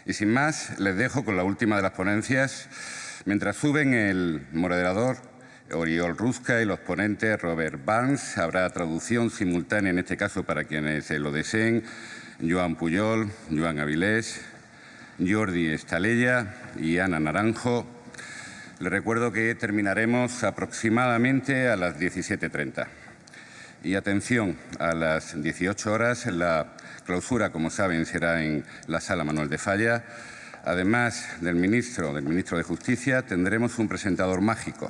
Y sin más, les dejo con la última de las ponencias. Mientras suben el moderador Oriol Rusca y los ponentes Robert Barnes, habrá traducción simultánea, en este caso para quienes lo deseen, Joan Pujol, Joan Avilés, Jordi Estalella y Ana Naranjo. Les recuerdo que terminaremos aproximadamente a las 17:30. Y atención, a las 18 horas la clausura, como saben, será en la Sala Manuel de Falla. Además del ministro de Justicia, tendremos un presentador mágico.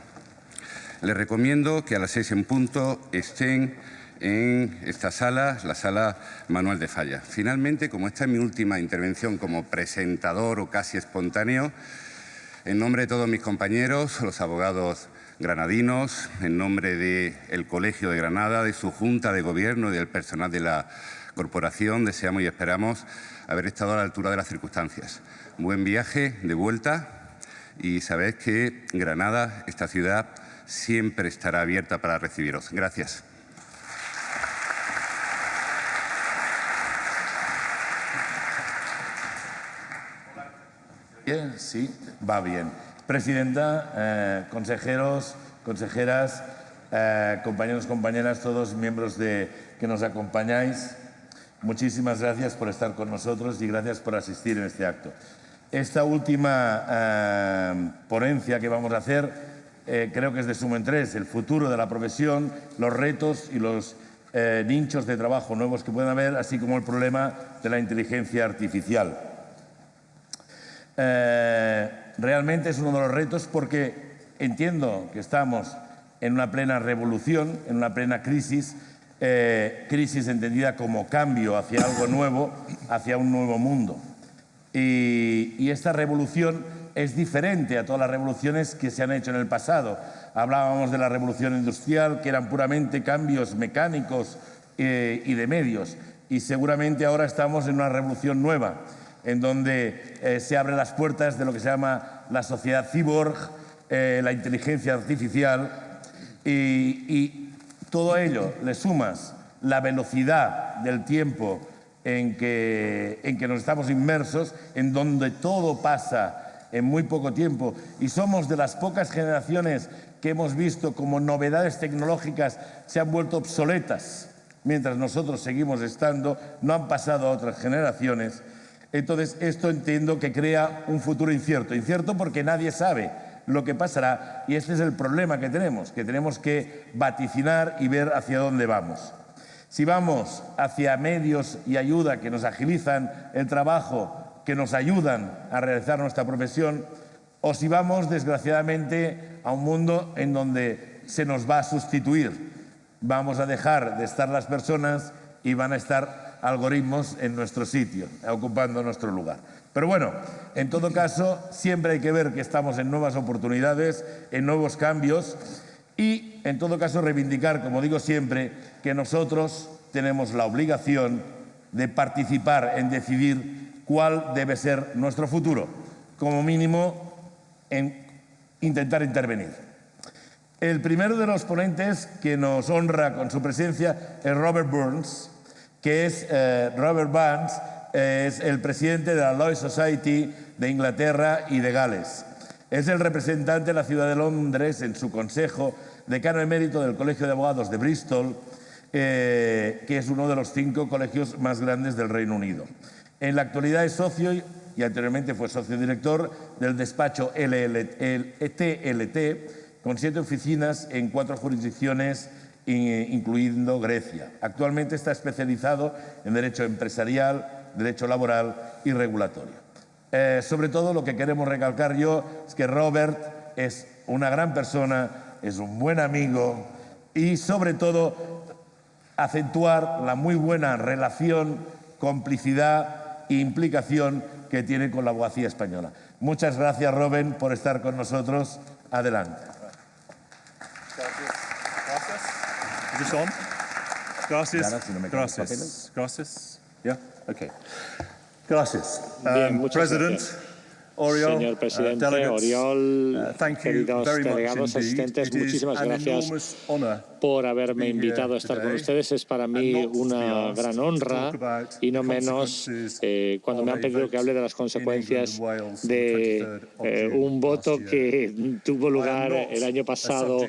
Les recomiendo que a las 6 en punto estén en esta sala, la Sala Manuel de Falla. Finalmente, como esta es mi última intervención como presentador o casi espontáneo, en nombre de todos mis compañeros, los abogados granadinos, en nombre del Colegio de Granada, de su Junta de Gobierno y del personal de la corporación, deseamos y esperamos haber estado a la altura de las circunstancias. Buen viaje de vuelta y sabéis que Granada, esta ciudad, siempre estará abierta para recibiros. Gracias. Bien, sí, va bien. Presidenta, consejeros, consejeras, compañeros, compañeras, todos miembros que nos acompañáis, muchísimas gracias por estar con nosotros y gracias por asistir en este acto. Esta última ponencia que vamos a hacer creo que es de sumo interés, el futuro de la profesión, los retos y los nichos de trabajo nuevos que pueden haber, así como el problema de la inteligencia artificial. Realmente es uno de los retos porque entiendo que estamos en una plena revolución, en una plena crisis, crisis entendida como cambio hacia algo nuevo, hacia un nuevo mundo. Y esta revolución es diferente a todas las revoluciones que se han hecho en el pasado. Hablábamos de la revolución industrial, que eran puramente cambios mecánicos y de medios. Y seguramente ahora estamos en una revolución nueva, en donde se abren las puertas de lo que se llama la sociedad cyborg, la inteligencia artificial, y todo ello le sumas la velocidad del tiempo en que nos estamos inmersos, en donde todo pasa en muy poco tiempo, y somos de las pocas generaciones que hemos visto como novedades tecnológicas se han vuelto obsoletas, mientras nosotros seguimos estando, no han pasado a otras generaciones. Entonces, esto entiendo que crea un futuro incierto. Incierto porque nadie sabe lo que pasará y este es el problema que tenemos que vaticinar y ver hacia dónde vamos. Si vamos hacia medios y ayuda que nos agilizan el trabajo, que nos ayudan a realizar nuestra profesión, o si vamos, desgraciadamente, a un mundo en donde se nos va a sustituir. Vamos a dejar de estar las personas y van a estar algoritmos en nuestro sitio, ocupando nuestro lugar. Pero bueno, en todo caso, siempre hay que ver que estamos en nuevas oportunidades, en nuevos cambios y, en todo caso, reivindicar, como digo siempre, que nosotros tenemos la obligación de participar en decidir cuál debe ser nuestro futuro, como mínimo en intentar intervenir. El primero de los ponentes que nos honra con su presencia es Robert Burns, que es Robert Burns, es el presidente de la Law Society de Inglaterra y de Gales. Es el representante de la ciudad de Londres en su consejo, decano emérito del Colegio de Abogados de Bristol, que es uno de los 5 colegios más grandes del Reino Unido. En la actualidad es socio y anteriormente fue socio director del despacho TLT, con 7 oficinas en 4 jurisdicciones, incluyendo Grecia. Actualmente está especializado en derecho empresarial, derecho laboral y regulatorio. Sobre todo lo que queremos recalcar yo es que Robert es una gran persona, es un buen amigo y sobre todo acentuar la muy buena relación, complicidad e implicación que tiene con la abogacía española. Muchas gracias, Robert, por estar con nosotros. Adelante. Gracias. Yeah? Okay. Gracias. President, Señor presidente, Oriol, queridos delegados, asistentes, muchísimas gracias por haberme invitado a estar con ustedes. Es para mí una gran honra y no menos cuando me han pedido que hable de las consecuencias de un voto que tuvo lugar el año pasado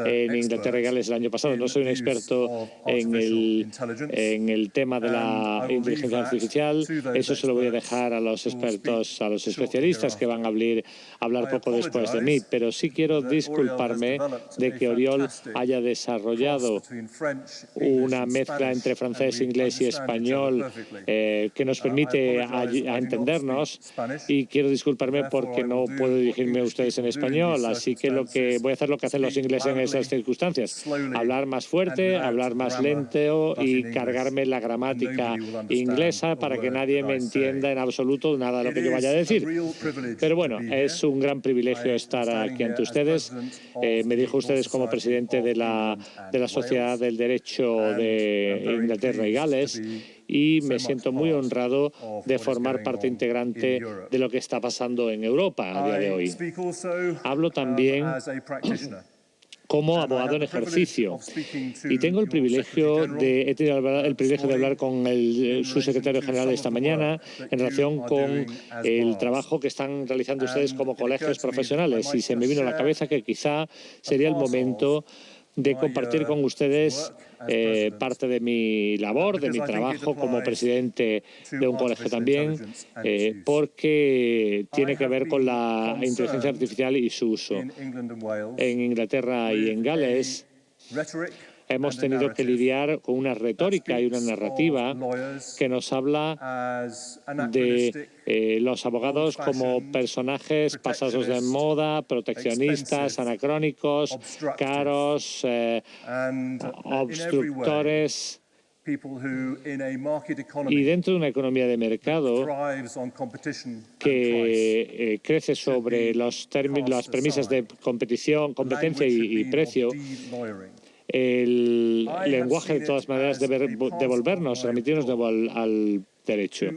en Inglaterra y Gales el año pasado. No soy un experto en el tema de la inteligencia artificial. Eso se lo voy a dejar a los expertos, a los especialistas que van a hablar poco después de mí, pero sí quiero disculparme de que Oriol haya desarrollado una mezcla entre francés, inglés y español que nos permite a entendernos, y quiero disculparme porque no puedo dirigirme a ustedes en español, así que voy a hacer lo que hacen los ingleses en esas circunstancias, hablar más fuerte, hablar más lento y cargarme la gramática inglesa para que nadie me entienda en absoluto nada de lo que yo vaya a decir. Pero bueno, es un gran privilegio estar aquí ante ustedes. Me dirijo a ustedes como presidente de la Sociedad del Derecho de Inglaterra y Gales, y me siento muy honrado de formar parte integrante de lo que está pasando en Europa a día de hoy. Hablo también como abogado en ejercicio y tengo he tenido el privilegio de hablar con su secretario general esta mañana en relación con el trabajo que están realizando ustedes como colegios profesionales, y se me vino a la cabeza que quizá sería el momento de compartir con ustedes parte de mi labor, de mi trabajo como presidente de un colegio también, porque tiene que ver con la inteligencia artificial y su uso. En Inglaterra y en Gales hemos tenido que lidiar con una retórica y una narrativa que nos habla de los abogados como personajes pasados de moda, proteccionistas, anacrónicos, caros, obstructores. Y dentro de una economía de mercado que crece sobre las premisas de competencia y precio, el lenguaje, de todas maneras, debe remitirnos al derecho.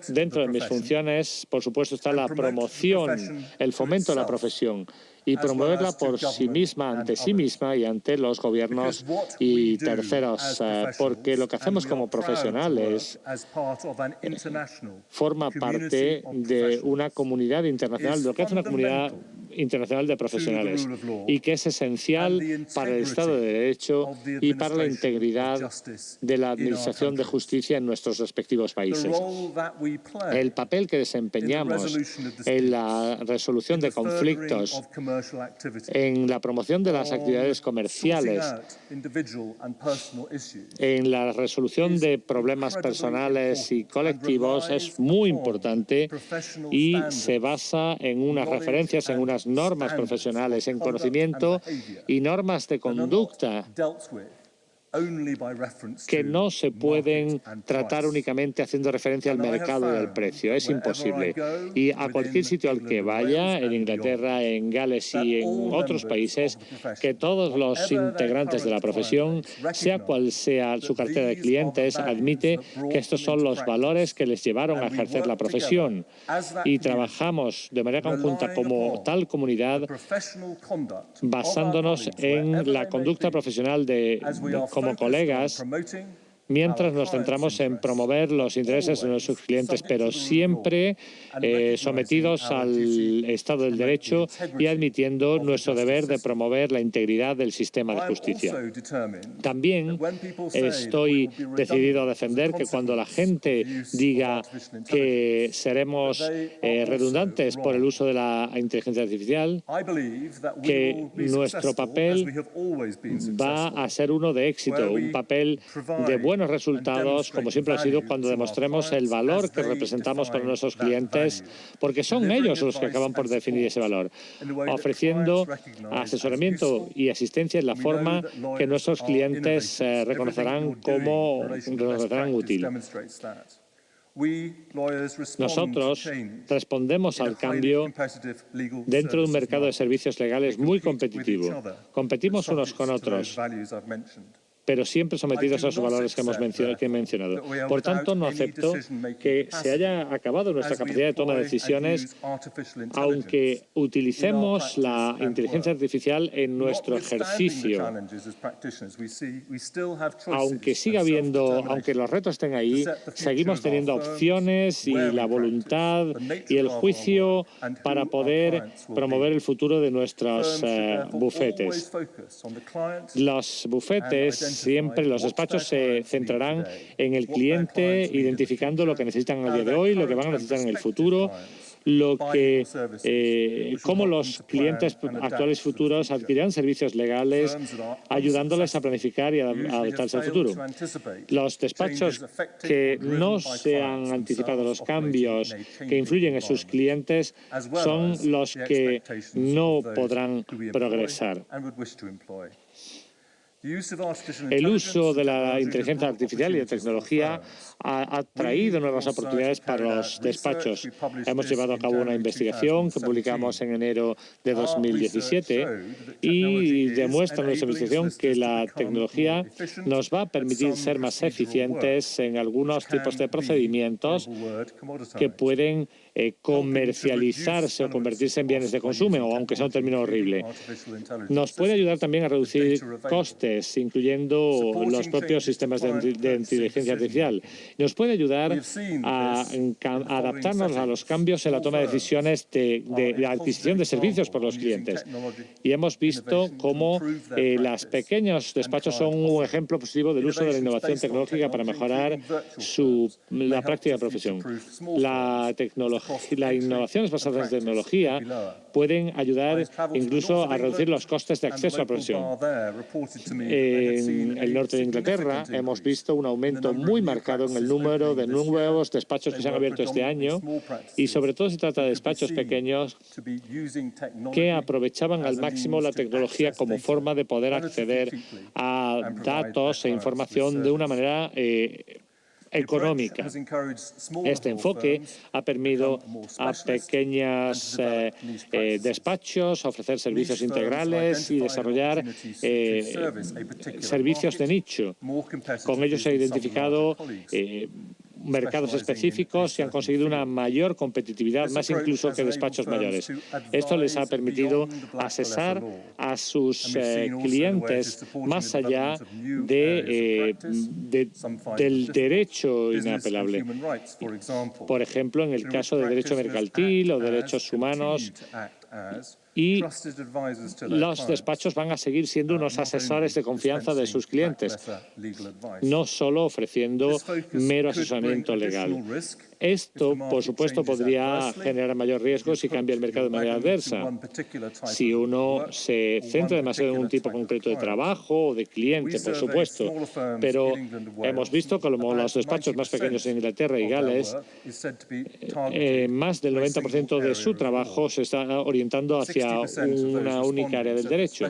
Dentro de mis funciones, por supuesto, está la promoción, el fomento de la profesión, y promoverla por sí misma, ante sí misma y ante los gobiernos y terceros, porque lo que hacemos como profesionales forma parte de una comunidad internacional, de lo que es una comunidad internacional de profesionales, y que es esencial para el Estado de Derecho y para la integridad de la administración de justicia en nuestros respectivos países. El papel que desempeñamos en la resolución de conflictos, en la promoción de las actividades comerciales, en la resolución de problemas personales y colectivos es muy importante, y se basa en unas referencias, en unas normas profesionales, en conocimiento y normas de conducta que no se pueden tratar únicamente haciendo referencia al mercado y al precio. Es imposible. Y a cualquier sitio al que vaya, en Inglaterra, en Gales y en otros países, que todos los integrantes de la profesión, sea cual sea su cartera de clientes, admite que estos son los valores que les llevaron a ejercer la profesión. Y trabajamos de manera conjunta como tal comunidad, basándonos en la conducta profesional como colegas, mientras nos centramos en promover los intereses de nuestros clientes, pero siempre sometidos al Estado del Derecho y admitiendo nuestro deber de promover la integridad del sistema de justicia. También estoy decidido a defender que cuando la gente diga que seremos redundantes por el uso de la inteligencia artificial, que nuestro papel va a ser uno de éxito, un papel de buenos resultados, como siempre ha sido, cuando demostremos el valor que representamos para nuestros clientes, porque son ellos los que acaban por definir ese valor, ofreciendo asesoramiento y asistencia en la forma que nuestros clientes reconocerán útil. Nosotros respondemos al cambio dentro de un mercado de servicios legales muy competitivo. Competimos unos con otros, pero siempre sometidos a los valores que he mencionado. Por tanto, no acepto que se haya acabado nuestra capacidad de toma de decisiones, aunque utilicemos la inteligencia artificial en nuestro ejercicio. Aunque los retos estén ahí, seguimos teniendo opciones y la voluntad y el juicio para poder promover el futuro de nuestros bufetes. Los bufetes, siempre los despachos se centrarán en el cliente, identificando lo que necesitan a día de hoy, lo que van a necesitar en el futuro, cómo los clientes actuales y futuros adquirirán servicios legales, ayudándoles a planificar y a adaptarse al futuro. Los despachos que no se han anticipado los cambios que influyen en sus clientes son los que no podrán progresar. El uso de la inteligencia artificial y de tecnología ha traído nuevas oportunidades para los despachos. Hemos llevado a cabo una investigación que publicamos en enero de 2017 y demuestra nuestra investigación que la tecnología nos va a permitir ser más eficientes en algunos tipos de procedimientos que pueden comercializarse o convertirse en bienes de consumo, o aunque sea un término horrible. Nos puede ayudar también a reducir costes, incluyendo los propios sistemas de inteligencia artificial. Nos puede ayudar a adaptarnos a los cambios en la toma de decisiones de adquisición de servicios por los clientes. Y hemos visto cómo los pequeños despachos son un ejemplo positivo del uso de la innovación tecnológica para mejorar la práctica de profesión. Las innovaciones basadas en tecnología pueden ayudar incluso a reducir los costes de acceso a la profesión. En el norte de Inglaterra hemos visto un aumento muy marcado en el número de nuevos despachos que se han abierto este año, y sobre todo se trata de despachos pequeños que aprovechaban al máximo la tecnología como forma de poder acceder a datos e información de una manera económica. Este enfoque ha permitido a pequeños despachos ofrecer servicios integrales y desarrollar servicios de nicho. Con ello se ha identificado mercados específicos y han conseguido una mayor competitividad, más incluso que despachos mayores. Esto les ha permitido accesar a sus clientes más allá del derecho inapelable. Por ejemplo, en el caso de derecho mercantil o derechos humanos. Y los despachos van a seguir siendo unos asesores de confianza de sus clientes, no solo ofreciendo mero asesoramiento legal. Esto, por supuesto, podría generar mayor riesgo si cambia el mercado de manera adversa. Si uno se centra demasiado en un tipo concreto de trabajo o de cliente, por supuesto. Pero hemos visto que como los despachos más pequeños en Inglaterra y Gales, más del 90% de su trabajo se está orientando hacia una única área del derecho.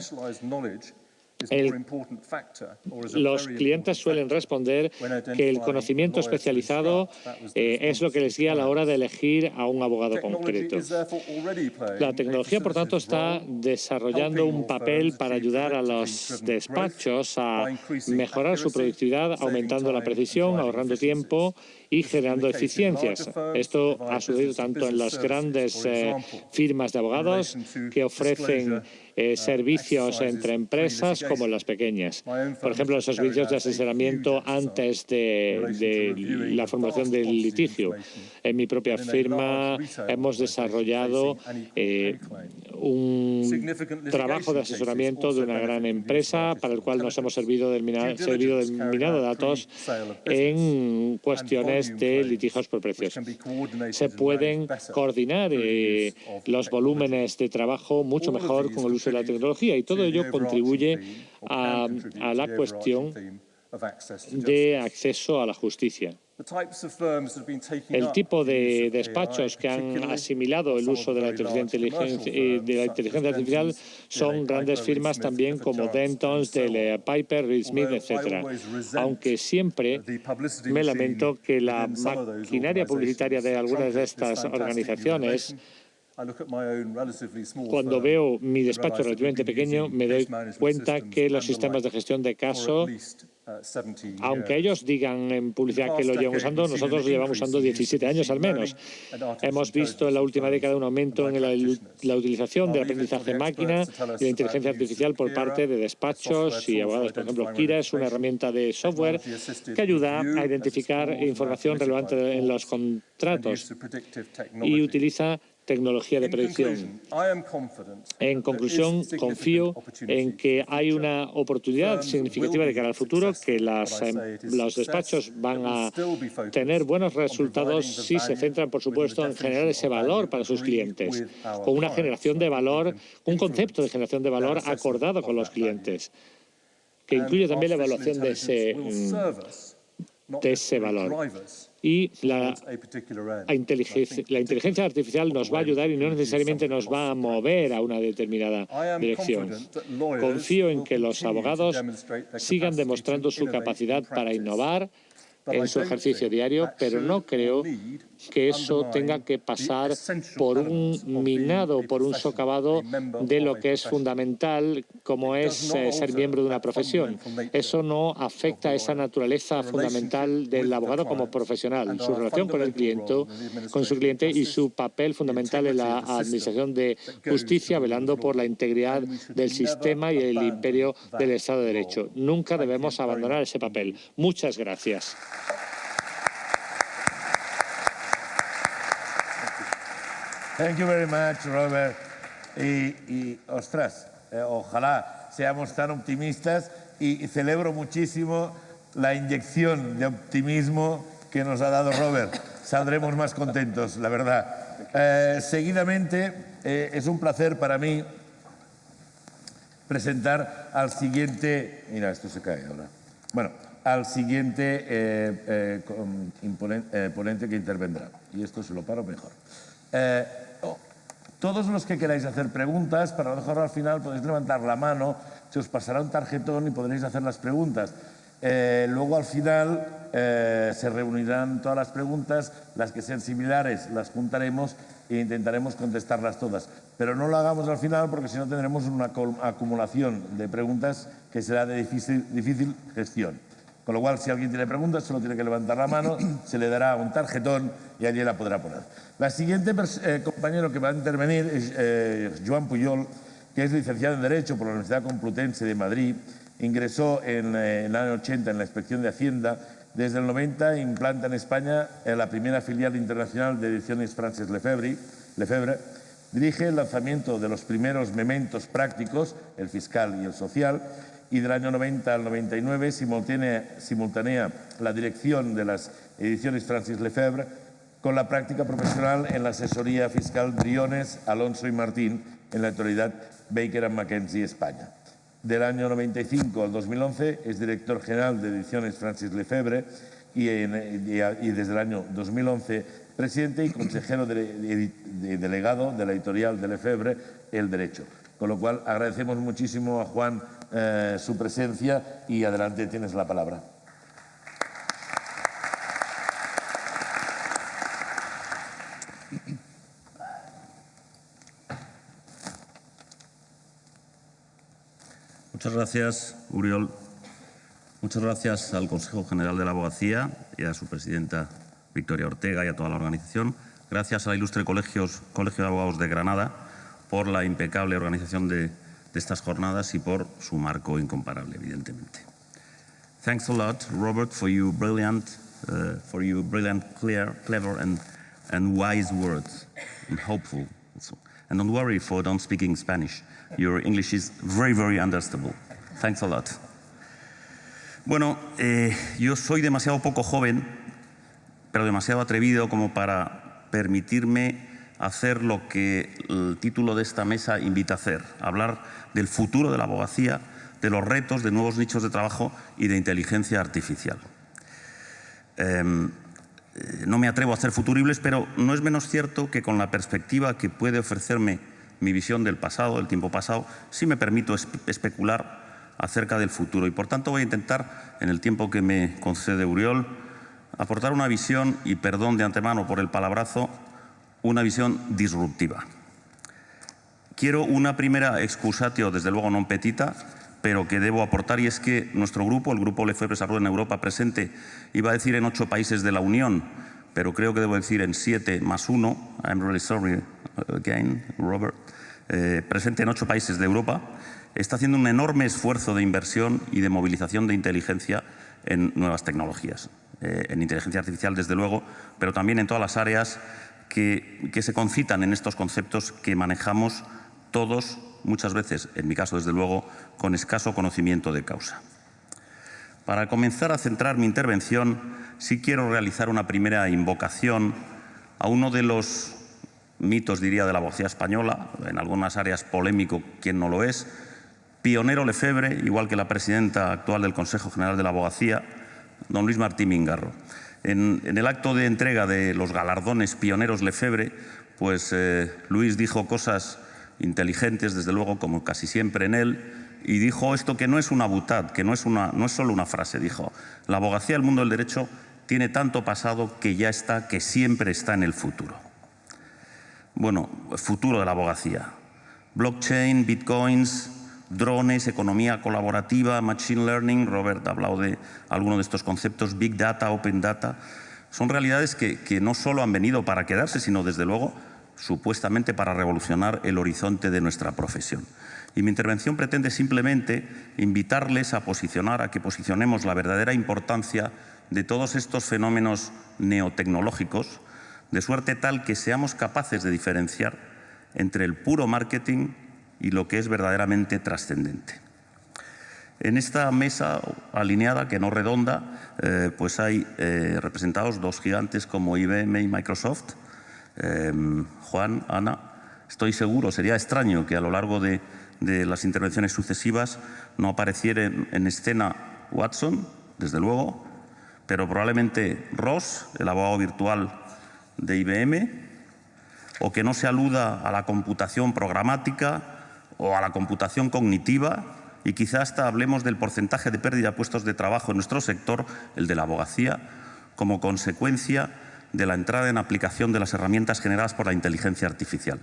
Los clientes suelen responder que el conocimiento especializado es lo que les guía a la hora de elegir a un abogado concreto. La tecnología, por tanto, está desarrollando un papel para ayudar a los despachos a mejorar su productividad, aumentando la precisión, ahorrando tiempo y generando eficiencias. Esto ha sucedido tanto en las grandes firmas de abogados que ofrecen servicios entre empresas como en las pequeñas. Por ejemplo, los servicios de asesoramiento antes de la formulación del litigio. En mi propia firma hemos desarrollado un trabajo de asesoramiento de una gran empresa para el cual nos hemos servido del minado de datos en cuestiones de litigios por precios. Se pueden coordinar los volúmenes de trabajo mucho mejor con el uso de la tecnología, y todo ello contribuye a la cuestión de acceso a la justicia. El tipo de despachos que han asimilado el uso de la inteligencia artificial son grandes firmas también como Dentons, Piper, Reed Smith, etc. Aunque siempre me lamento que la maquinaria publicitaria de algunas de estas organizaciones, cuando veo mi despacho relativamente pequeño, me doy cuenta que los sistemas de gestión de casos Aunque ellos digan en publicidad que lo llevan usando, nosotros lo llevamos usando 17 años al menos. Hemos visto en la última década un aumento en la utilización del aprendizaje máquina y la inteligencia artificial por parte de despachos y abogados. Por ejemplo, Kira es una herramienta de software que ayuda a identificar información relevante en los contratos y utiliza tecnología de predicción. En conclusión, confío en que hay una oportunidad significativa de cara al futuro, que los despachos van a tener buenos resultados si se centran, por supuesto, en generar ese valor para sus clientes, con una generación de valor, un concepto de generación de valor acordado con los clientes, que incluye también la evaluación de ese valor. Y la inteligencia artificial nos va a ayudar y no necesariamente nos va a mover a una determinada dirección. Confío en que los abogados sigan demostrando su capacidad para innovar en su ejercicio diario, pero no creo que eso tenga que pasar por un minado, por un socavado de lo que es fundamental, como es ser miembro de una profesión. Eso no afecta a esa naturaleza fundamental del abogado como profesional, su relación con el cliente, con su cliente y su papel fundamental en la administración de justicia, velando por la integridad del sistema y el imperio del Estado de Derecho. Nunca debemos abandonar ese papel. Muchas gracias. Thank you very much, Robert. Y ostras, ojalá seamos tan optimistas y celebro muchísimo la inyección de optimismo que nos ha dado Robert. Saldremos más contentos, la verdad. Seguidamente, es un placer para mí presentar al siguiente... Mira, esto se cae ahora. Bueno, al siguiente ponente que intervendrá. Y esto se lo paro mejor. Todos los que queráis hacer preguntas, para lo mejor al final podéis levantar la mano, se os pasará un tarjetón y podréis hacer las preguntas. Luego al final se reunirán todas las preguntas, las que sean similares las juntaremos e intentaremos contestarlas todas. Pero no lo hagamos al final porque si no tendremos una acumulación de preguntas que será de difícil gestión. Con lo cual, si alguien tiene preguntas, solo tiene que levantar la mano, se le dará un tarjetón y allí la podrá poner. La siguiente compañero que va a intervenir es Joan Pujol, que es licenciado en Derecho por la Universidad Complutense de Madrid. Ingresó en el año 80 en la Inspección de Hacienda. Desde el 90 implanta en España la primera filial internacional de ediciones Francis Lefebvre. Dirige el lanzamiento de los primeros mementos prácticos, el fiscal y el social, y del año 90 al 99 simultanea la dirección de las ediciones Francis Lefebvre con la práctica profesional en la asesoría fiscal Briones, Alonso y Martín en la actualidad Baker & McKenzie España. Del año 95 al 2011 es director general de ediciones Francis Lefebvre y desde el año 2011 presidente y consejero delegado de la editorial de Lefebvre, El Derecho. Con lo cual agradecemos muchísimo a Juan su presencia y adelante tienes la palabra. Muchas gracias, Uriol. Muchas gracias al Consejo General de la Abogacía y a su presidenta Victoria Ortega y a toda la organización. Gracias al ilustre Colegio de Abogados de Granada por la impecable organización de estas jornadas y por su marco incomparable, evidentemente. Thanks a lot, Robert, for your brilliant, clever and wise words, and hopeful also. And don't worry for don't speaking Spanish. Your English is very, very understandable. Thanks a lot. Bueno, yo soy demasiado poco joven, pero demasiado atrevido como para permitirme hacer lo que el título de esta mesa invita a hacer, hablar del futuro de la abogacía, de los retos, de nuevos nichos de trabajo y de inteligencia artificial. No me atrevo a hacer futuribles, pero no es menos cierto que con la perspectiva que puede ofrecerme mi visión del pasado, del tiempo pasado, sí me permito especular acerca del futuro. Y por tanto voy a intentar, en el tiempo que me concede Uriol, aportar una visión, y perdón de antemano por el palabrazo, una visión disruptiva. Quiero una primera excusatio, desde luego non petita, pero que debo aportar, y es que nuestro grupo, el Grupo Lefebvre Sarraute en Europa presente, iba a decir en 8 países de la Unión, pero creo que debo decir en 7 más 1, I'm really sorry again, Robert, presente en 8 países de Europa, está haciendo un enorme esfuerzo de inversión y de movilización de inteligencia en nuevas tecnologías, en inteligencia artificial desde luego, pero también en todas las áreas que se concitan en estos conceptos que manejamos todos, muchas veces, en mi caso desde luego, con escaso conocimiento de causa. Para comenzar a centrar mi intervención, sí quiero realizar una primera invocación a uno de los mitos, diría, de la abogacía española, en algunas áreas polémico, quien no lo es, pionero Lefebvre, igual que la presidenta actual del Consejo General de la Abogacía, don Luis Martí Mingarro. En el acto de entrega de los galardones pioneros Lefebvre, pues Luis dijo cosas inteligentes, desde luego, como casi siempre en él, y dijo esto que no es una butad, que no es solo una frase, dijo: la abogacía del mundo del derecho tiene tanto pasado que ya está, que siempre está en el futuro. Bueno, futuro de la abogacía. Blockchain, bitcoins, drones, economía colaborativa, machine learning, Robert ha hablado de algunos de estos conceptos, big data, open data, son realidades que no solo han venido para quedarse, sino desde luego supuestamente para revolucionar el horizonte de nuestra profesión. Y mi intervención pretende simplemente invitarles a que posicionemos la verdadera importancia de todos estos fenómenos neotecnológicos, de suerte tal que seamos capaces de diferenciar entre el puro marketing y lo que es verdaderamente trascendente. En esta mesa alineada, que no redonda, pues hay representados 2 gigantes como IBM y Microsoft. Juan, Ana, estoy seguro, sería extraño que a lo largo de las intervenciones sucesivas no apareciera en escena Watson, desde luego, pero probablemente Ross, el abogado virtual de IBM, o que no se aluda a la computación programática o a la computación cognitiva, y quizá hasta hablemos del porcentaje de pérdida de puestos de trabajo en nuestro sector, el de la abogacía, como consecuencia de la entrada en aplicación de las herramientas generadas por la inteligencia artificial.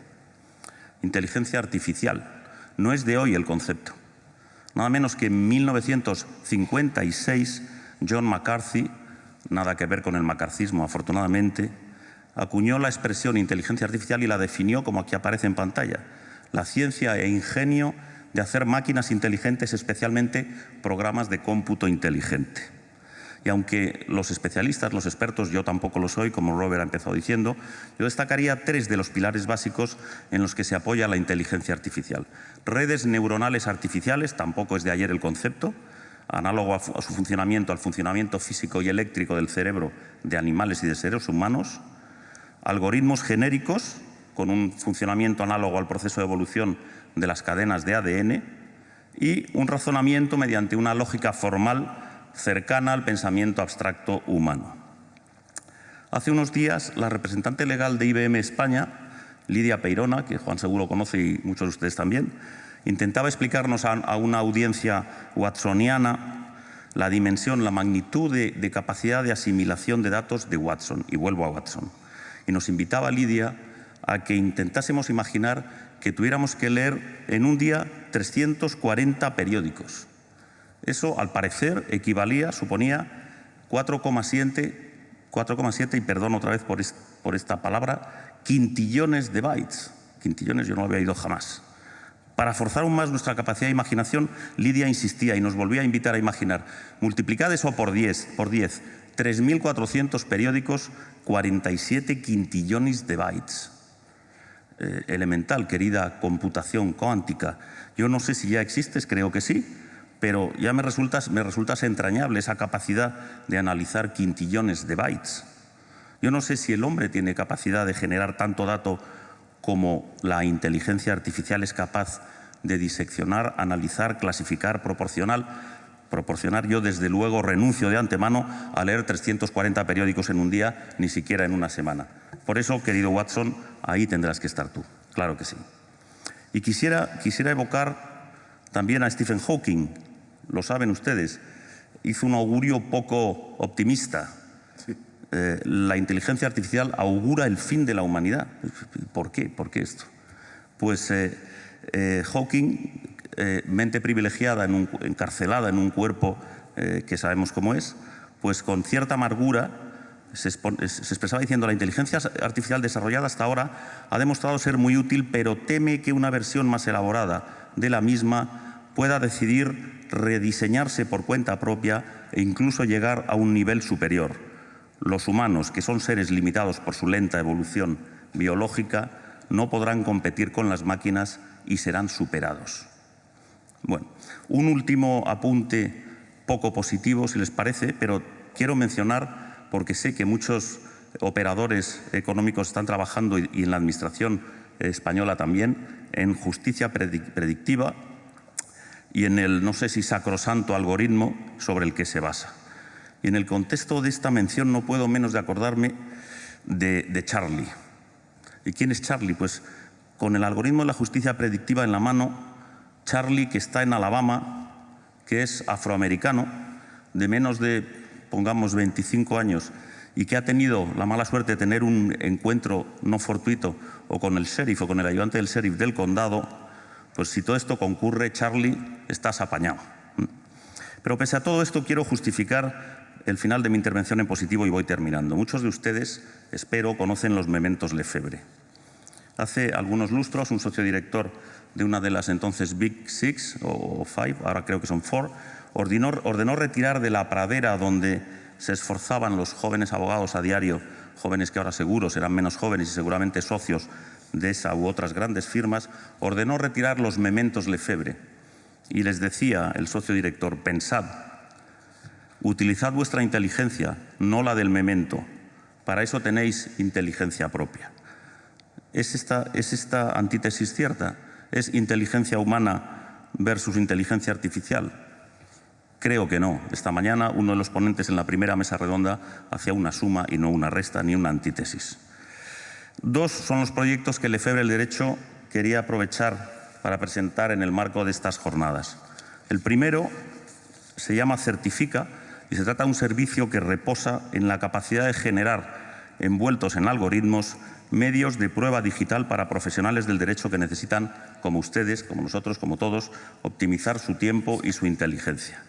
Inteligencia artificial. No es de hoy el concepto. Nada menos que en 1956, John McCarthy, nada que ver con el macarcismo afortunadamente, acuñó la expresión inteligencia artificial y la definió como aquí aparece en pantalla: la ciencia e ingenio de hacer máquinas inteligentes, especialmente programas de cómputo inteligente. Y aunque los especialistas, los expertos, yo tampoco lo soy, como Robert ha empezado diciendo, yo destacaría 3 de los pilares básicos en los que se apoya la inteligencia artificial. Redes neuronales artificiales, tampoco es de ayer el concepto, análogo a su funcionamiento, al funcionamiento físico y eléctrico del cerebro de animales y de seres humanos. Algoritmos genéricos, con un funcionamiento análogo al proceso de evolución de las cadenas de ADN, y un razonamiento mediante una lógica formal cercana al pensamiento abstracto humano. Hace unos días, la representante legal de IBM España, Lidia Peirona, que Juan seguro conoce y muchos de ustedes también, intentaba explicarnos a una audiencia watsoniana la dimensión, la magnitud de capacidad de asimilación de datos de Watson, y vuelvo a Watson. Y nos invitaba Lidia a que intentásemos imaginar que tuviéramos que leer en un día 340 periódicos. Eso, al parecer, suponía 4,7, y perdón otra vez por esta palabra, quintillones de bytes. Quintillones yo no lo había oído jamás. Para forzar aún más nuestra capacidad de imaginación, Lidia insistía y nos volvía a invitar a imaginar: multiplicad eso por 10, 3.400 periódicos, 47 quintillones de bytes. Elemental, querida computación cuántica. Yo no sé si ya existes, creo que sí, pero ya me resulta entrañable esa capacidad de analizar quintillones de bytes. Yo no sé si el hombre tiene capacidad de generar tanto dato como la inteligencia artificial es capaz de diseccionar, analizar, clasificar, proporcionar. Yo, desde luego, renuncio de antemano a leer 340 periódicos en un día, ni siquiera en una semana. Por eso, querido Watson, ahí tendrás que estar tú, claro que sí. Y quisiera evocar también a Stephen Hawking, lo saben ustedes, hizo un augurio poco optimista. Sí. La inteligencia artificial augura el fin de la humanidad. ¿Por qué? ¿Por qué esto? Pues Hawking mente privilegiada, encarcelada en un cuerpo que sabemos cómo es, pues con cierta amargura se expresaba diciendo: la inteligencia artificial desarrollada hasta ahora ha demostrado ser muy útil, pero teme que una versión más elaborada de la misma pueda decidir rediseñarse por cuenta propia e incluso llegar a un nivel superior. Los humanos, que son seres limitados por su lenta evolución biológica, no podrán competir con las máquinas y serán superados. Bueno, un último apunte poco positivo, si les parece, pero quiero mencionar, porque sé que muchos operadores económicos están trabajando, y en la Administración española también, en justicia predictiva y en el, no sé si sacrosanto algoritmo sobre el que se basa. Y en el contexto de esta mención no puedo menos de acordarme de Charlie. ¿Y quién es Charlie? Pues con el algoritmo de la justicia predictiva en la mano, Charlie, que está en Alabama, que es afroamericano, de menos de, pongamos, 25 años, y que ha tenido la mala suerte de tener un encuentro no fortuito o con el sheriff o con el ayudante del sheriff del condado, pues si todo esto concurre, Charlie, estás apañado. Pero pese a todo esto, quiero justificar el final de mi intervención en positivo y voy terminando. Muchos de ustedes, espero, conocen los mementos Lefebvre. Hace algunos lustros, un socio director de una de las entonces Big Six o Five, ahora creo que son Four, ordenó retirar de la pradera donde se esforzaban los jóvenes abogados a diario, jóvenes que ahora seguro serán menos jóvenes y seguramente socios de esa u otras grandes firmas, ordenó retirar los mementos Lefebvre. Y les decía el socio director: pensad, utilizad vuestra inteligencia, no la del memento. Para eso tenéis inteligencia propia. ¿Es esta antítesis cierta? ¿Es inteligencia humana versus inteligencia artificial? Creo que no. Esta mañana uno de los ponentes en la primera mesa redonda hacía una suma y no una resta ni una antítesis. Dos son los proyectos que Lefebvre el Derecho quería aprovechar para presentar en el marco de estas jornadas. El primero se llama Certifica y se trata de un servicio que reposa en la capacidad de generar, envueltos en algoritmos, medios de prueba digital para profesionales del derecho que necesitan, como ustedes, como nosotros, como todos, optimizar su tiempo y su inteligencia.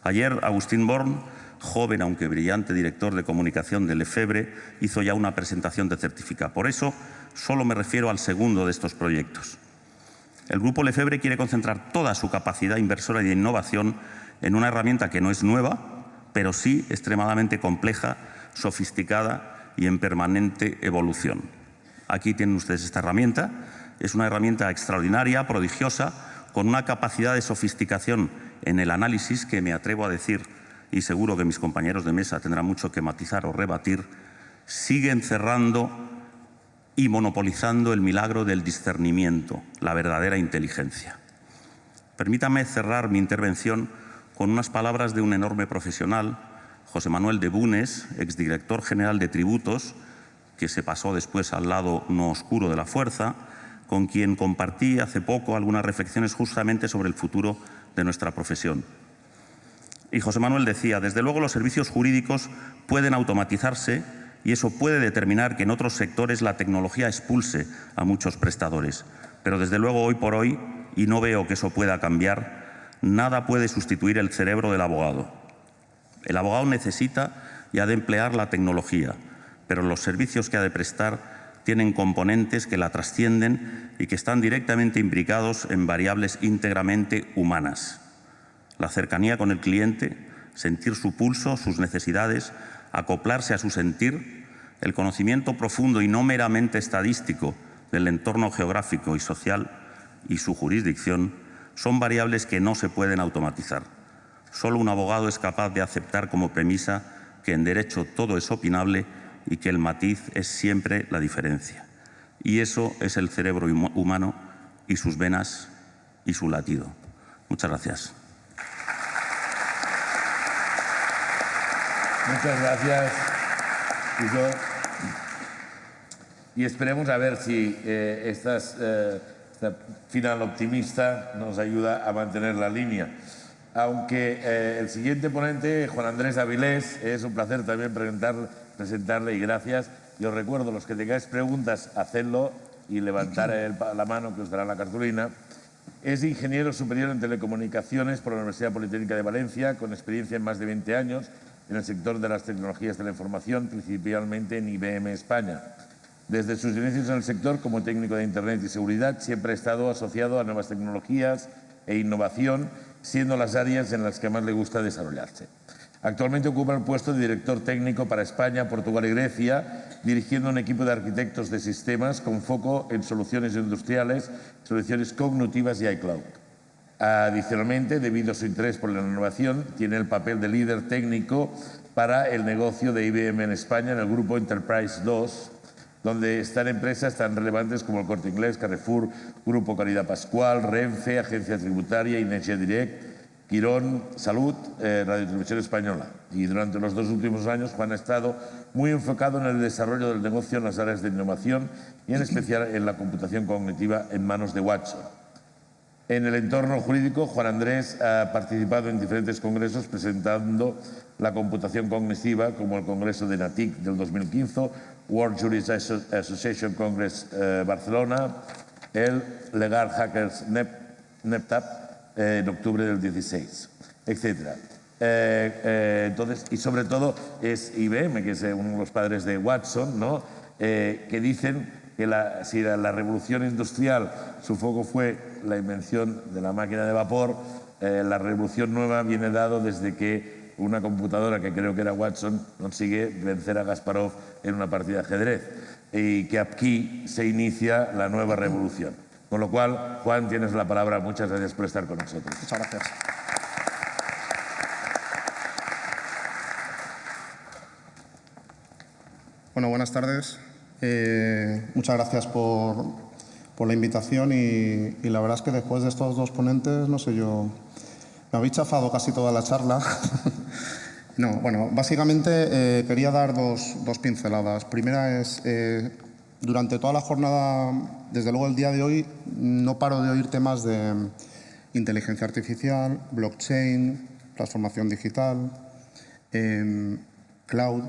Ayer, Agustín Born, joven aunque brillante director de comunicación de Lefebvre, hizo ya una presentación de Certifica. Por eso, solo me refiero al segundo de estos proyectos. El Grupo Lefebvre quiere concentrar toda su capacidad inversora y de innovación en una herramienta que no es nueva, pero sí extremadamente compleja, sofisticada y en permanente evolución. Aquí tienen ustedes esta herramienta. Es una herramienta extraordinaria, prodigiosa, con una capacidad de sofisticación en el análisis que me atrevo a decir, y seguro que mis compañeros de mesa tendrán mucho que matizar o rebatir, sigue encerrando y monopolizando el milagro del discernimiento, la verdadera inteligencia. Permítame cerrar mi intervención con unas palabras de un enorme profesional, José Manuel de Bunes, exdirector general de Tributos, que se pasó después al lado no oscuro de la fuerza, con quien compartí hace poco algunas reflexiones justamente sobre el futuro de nuestra profesión. Y José Manuel decía: desde luego los servicios jurídicos pueden automatizarse y eso puede determinar que en otros sectores la tecnología expulse a muchos prestadores. Pero desde luego hoy por hoy, y no veo que eso pueda cambiar, nada puede sustituir el cerebro del abogado. El abogado necesita y ha de emplear la tecnología, pero los servicios que ha de prestar tienen componentes que la trascienden y que están directamente imbricados en variables íntegramente humanas. La cercanía con el cliente, sentir su pulso, sus necesidades, acoplarse a su sentir, el conocimiento profundo y no meramente estadístico del entorno geográfico y social y su jurisdicción son variables que no se pueden automatizar. Solo un abogado es capaz de aceptar como premisa que en derecho todo es opinable y que el matiz es siempre la diferencia. Y eso es el cerebro humano y sus venas y su latido. Muchas gracias. Muchas gracias, Tito. Y esperemos a ver si esta final optimista nos ayuda a mantener la línea. Aunque el siguiente ponente, Juan Andrés Avilés, es un placer también presentarle y gracias. Yo recuerdo, los que tengáis preguntas, hacedlo y levantar la mano que os dará la cartulina. Es ingeniero superior en telecomunicaciones por la Universidad Politécnica de Valencia, con experiencia en más de 20 años en el sector de las tecnologías de la información, principalmente en IBM España. Desde sus inicios en el sector como técnico de Internet y seguridad, siempre ha estado asociado a nuevas tecnologías e innovación, siendo las áreas en las que más le gusta desarrollarse. Actualmente ocupa el puesto de director técnico para España, Portugal y Grecia, dirigiendo un equipo de arquitectos de sistemas con foco en soluciones industriales, soluciones cognitivas y iCloud. Adicionalmente, debido a su interés por la innovación, tiene el papel de líder técnico para el negocio de IBM en España en el grupo Enterprise 2, donde están empresas tan relevantes como el Corte Inglés, Carrefour, Grupo Caridad Pascual, Renfe, Agencia Tributaria, Inergia Direct, Quirón, Salud, Radio Televisión Española. Y durante los 2 últimos años, Juan ha estado muy enfocado en el desarrollo del negocio en las áreas de innovación y en especial en la computación cognitiva en manos de Watson. En el entorno jurídico, Juan Andrés ha participado en diferentes congresos presentando la computación cognitiva, como el Congreso de NATIC del 2015, World Jurist Association Congress Barcelona, el Legal Hackers NEPTAP en octubre del 16, etc. Entonces, y sobre todo es IBM, que es uno de los padres de Watson, ¿no? Que dicen que si la revolución industrial, su foco fue la invención de la máquina de vapor, la revolución nueva viene dado desde que una computadora, que creo que era Watson, consigue vencer a Kasparov en una partida de ajedrez, y que aquí se inicia la nueva revolución. Con lo cual, Juan, tienes la palabra. Muchas gracias por estar con nosotros. Muchas gracias. Bueno, buenas tardes. Muchas gracias por la invitación y la verdad es que después de estos 2 ponentes, no sé yo, me habéis chafado casi toda la charla. No, bueno, básicamente quería dar dos pinceladas. Primera es, durante toda la jornada, desde luego el día de hoy, no paro de oír temas de inteligencia artificial, blockchain, transformación digital, cloud.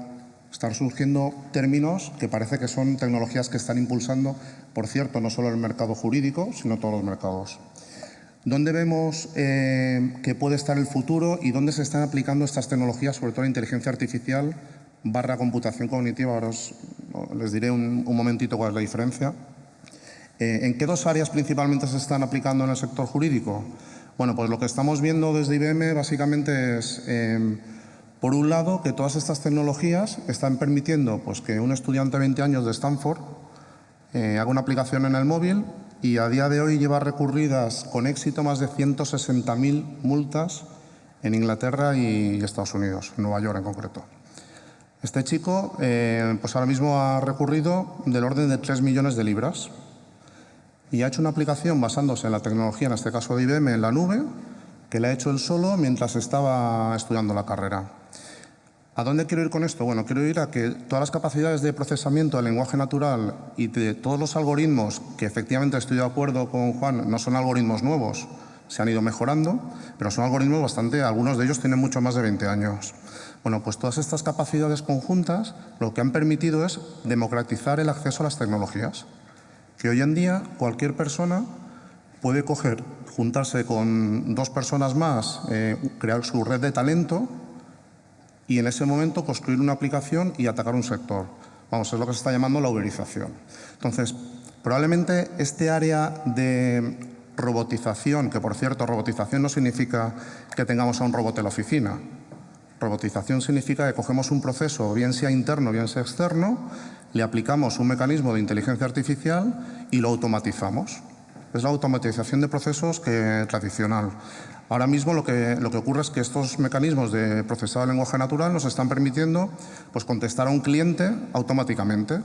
Están surgiendo términos que parece que son tecnologías que están impulsando, por cierto, no solo el mercado jurídico, sino todos los mercados. ¿Dónde vemos que puede estar el futuro y dónde se están aplicando estas tecnologías, sobre todo la inteligencia artificial / computación cognitiva? Ahora les diré un momentito cuál es la diferencia. ¿En qué 2 áreas principalmente se están aplicando en el sector jurídico? Bueno, pues lo que estamos viendo desde IBM básicamente es, por un lado, que todas estas tecnologías están permitiendo pues, que un estudiante de 20 años de Stanford haga una aplicación en el móvil y a día de hoy lleva recurridas con éxito más de 160.000 multas en Inglaterra y Estados Unidos, en Nueva York en concreto. Este chico pues ahora mismo ha recurrido del orden de 3 millones de libras y ha hecho una aplicación basándose en la tecnología, en este caso de IBM, en la nube, que la ha hecho él solo mientras estaba estudiando la carrera. ¿A dónde quiero ir con esto? Bueno, quiero ir a que todas las capacidades de procesamiento del lenguaje natural y de todos los algoritmos, que efectivamente estoy de acuerdo con Juan, no son algoritmos nuevos, se han ido mejorando, pero son algoritmos bastante, algunos de ellos tienen mucho más de 20 años. Bueno, pues todas estas capacidades conjuntas lo que han permitido es democratizar el acceso a las tecnologías. Que hoy en día cualquier persona puede coger, juntarse con 2 personas más, crear su red de talento y en ese momento construir una aplicación y atacar un sector. Vamos, es lo que se está llamando la uberización. Entonces, probablemente este área de robotización, que por cierto, robotización no significa que tengamos a un robot en la oficina. Robotización significa que cogemos un proceso, bien sea interno, bien sea externo, le aplicamos un mecanismo de inteligencia artificial y lo automatizamos. Es la automatización de procesos tradicional. Ahora mismo lo que ocurre es que estos mecanismos de procesado de lenguaje natural nos están permitiendo pues, contestar a un cliente automáticamente,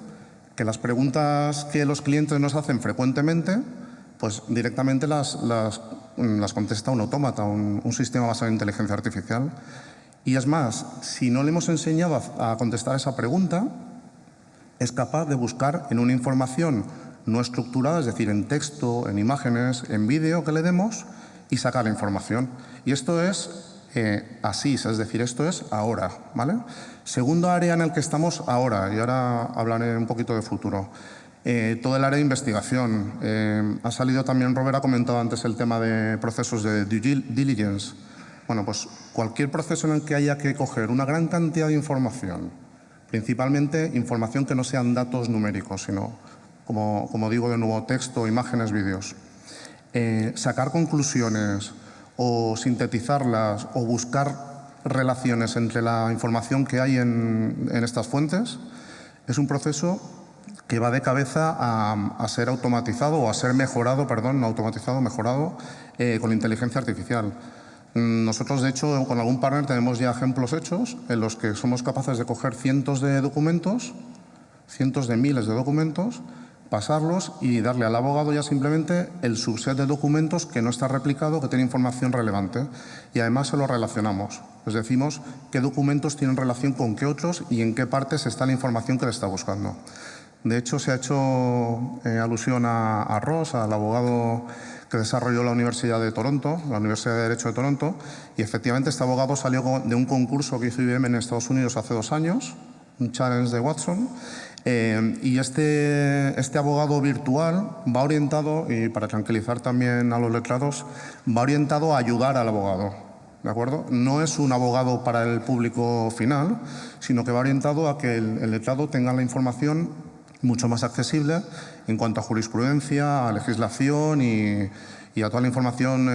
que las preguntas que los clientes nos hacen frecuentemente, pues directamente las contesta un autómata, un sistema basado en inteligencia artificial. Y es más, si no le hemos enseñado a contestar esa pregunta, es capaz de buscar en una información no estructurada, es decir, en texto, en imágenes, en vídeo que le demos y sacar la información. Y esto es así, es decir, esto es ahora, ¿vale? Segundo área en el que estamos ahora, y ahora hablaré un poquito de futuro. Todo el área de investigación. Ha salido también, Robert ha comentado antes el tema de procesos de due diligence. Bueno, pues cualquier proceso en el que haya que coger una gran cantidad de información, principalmente información que no sean datos numéricos, sino, como digo de nuevo, texto, imágenes, vídeos. Sacar conclusiones o sintetizarlas o buscar relaciones entre la información que hay en estas fuentes es un proceso que va de cabeza a ser automatizado o a ser mejorado, perdón, no automatizado, mejorado con la inteligencia artificial. Nosotros, de hecho, con algún partner tenemos ya ejemplos hechos en los que somos capaces de coger cientos de documentos, cientos de miles de documentos, pasarlos y darle al abogado ya simplemente el subset de documentos que no está replicado, que tiene información relevante. Y además se lo relacionamos. Les decimos qué documentos tienen relación con qué otros y en qué partes está la información que le está buscando. De hecho, se ha hecho alusión a Ross, al abogado que desarrolló la Universidad de Toronto, la Universidad de Derecho de Toronto, y efectivamente este abogado salió de un concurso que hizo IBM en Estados Unidos hace 2 años, un challenge de Watson, y este abogado virtual va orientado, y para tranquilizar también a los letrados, va orientado a ayudar al abogado, ¿de acuerdo? No es un abogado para el público final, sino que va orientado a que el letrado tenga la información mucho más accesible en cuanto a jurisprudencia, a legislación y a toda la información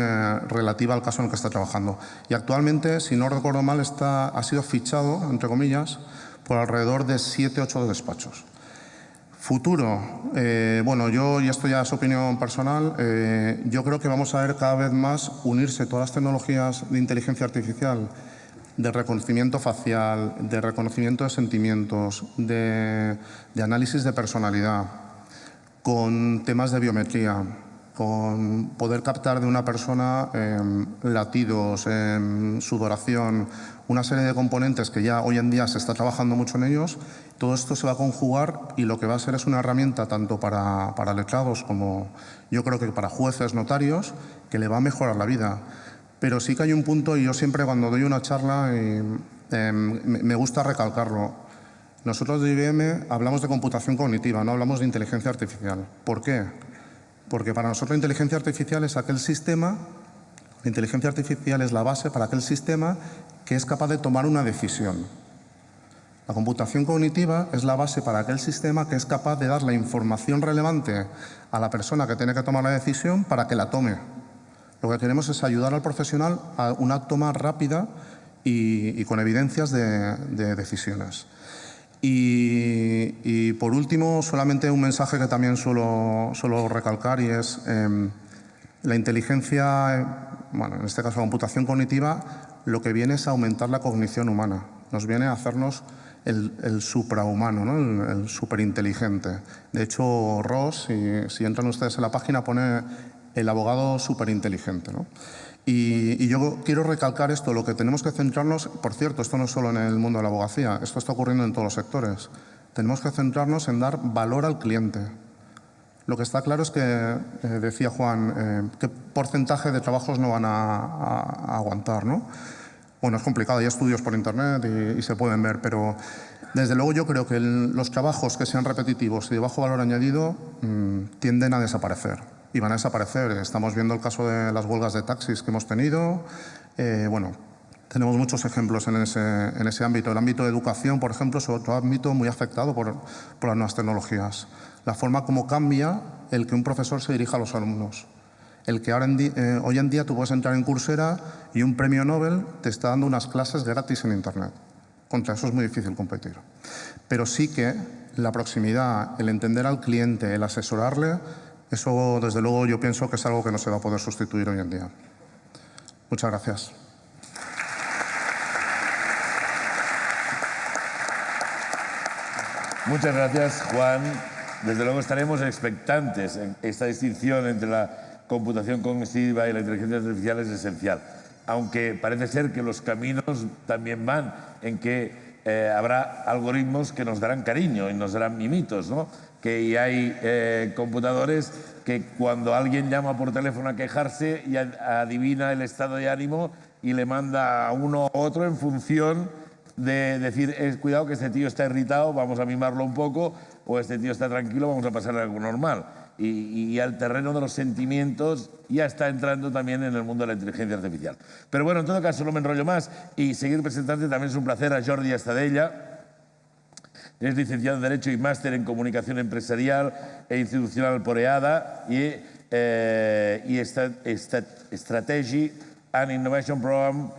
relativa al caso en el que está trabajando. Y actualmente, si no recuerdo mal, ha sido fichado, entre comillas, por alrededor de 7 u 8 despachos. Futuro. Bueno, y esto ya es opinión personal, yo creo que vamos a ver cada vez más unirse todas las tecnologías de inteligencia artificial, de reconocimiento facial, de reconocimiento de sentimientos, de análisis de personalidad, con temas de biometría, con poder captar de una persona latidos, sudoración, una serie de componentes que ya hoy en día se está trabajando mucho en ellos. Todo esto se va a conjugar y lo que va a ser es una herramienta tanto para letrados como yo creo que para jueces, notarios, que le va a mejorar la vida. Pero sí que hay un punto, y yo siempre cuando doy una charla me gusta recalcarlo. Nosotros de IBM hablamos de computación cognitiva, no hablamos de inteligencia artificial. ¿Por qué? Porque para nosotros la inteligencia artificial es aquel sistema, la inteligencia artificial es la base para aquel sistema que es capaz de tomar una decisión. La computación cognitiva es la base para aquel sistema que es capaz de dar la información relevante a la persona que tiene que tomar la decisión para que la tome. Lo que queremos es ayudar al profesional a una toma rápida y con evidencias de decisiones. Y por último, solamente un mensaje que también suelo recalcar y es la inteligencia, bueno, en este caso la computación cognitiva, lo que viene es a aumentar la cognición humana. Nos viene a hacernos el suprahumano, ¿no? el superinteligente. De hecho, Ross, si entran ustedes en la página, pone el abogado superinteligente, ¿no? Y yo quiero recalcar esto, lo que tenemos que centrarnos, por cierto, esto no es solo en el mundo de la abogacía, esto está ocurriendo en todos los sectores. Tenemos que centrarnos en dar valor al cliente. Lo que está claro es que, decía Juan, ¿qué porcentaje de trabajos no van a aguantar, ¿no? Bueno, es complicado, hay estudios por internet y se pueden ver, pero desde luego yo creo que los trabajos que sean repetitivos y de bajo valor añadido tienden a desaparecer. Y van a desaparecer. Estamos viendo el caso de las huelgas de taxis que hemos tenido. Bueno, tenemos muchos ejemplos en ese ámbito. El ámbito de educación, por ejemplo, es otro ámbito muy afectado por las nuevas tecnologías. La forma como cambia el que un profesor se dirija a los alumnos. El que hoy en día tú puedes entrar en Coursera y un premio Nobel te está dando unas clases gratis en Internet. Contra eso es muy difícil competir. Pero sí que la proximidad, el entender al cliente, el asesorarle, eso, desde luego, yo pienso que es algo que no se va a poder sustituir hoy en día. Muchas gracias. Muchas gracias, Juan. Desde luego estaremos expectantes. Esta distinción entre la computación cognitiva y la inteligencia artificial es esencial. Aunque parece ser que los caminos también van en que habrá algoritmos que nos darán cariño y nos darán mimitos, ¿no? Que hay computadores que cuando alguien llama por teléfono a quejarse ya adivina el estado de ánimo y le manda a uno u otro en función de decir, cuidado que este tío está irritado, vamos a mimarlo un poco, o este tío está tranquilo, vamos a pasarle algo normal. Y al terreno de los sentimientos ya está entrando también en el mundo de la inteligencia artificial. Pero bueno, en todo caso, no me enrollo más y seguir presentando también es un placer a Jordi Estadella. Es licenciado en Derecho y máster en Comunicación Empresarial e Institucional por EADA y Strategy and Innovation Program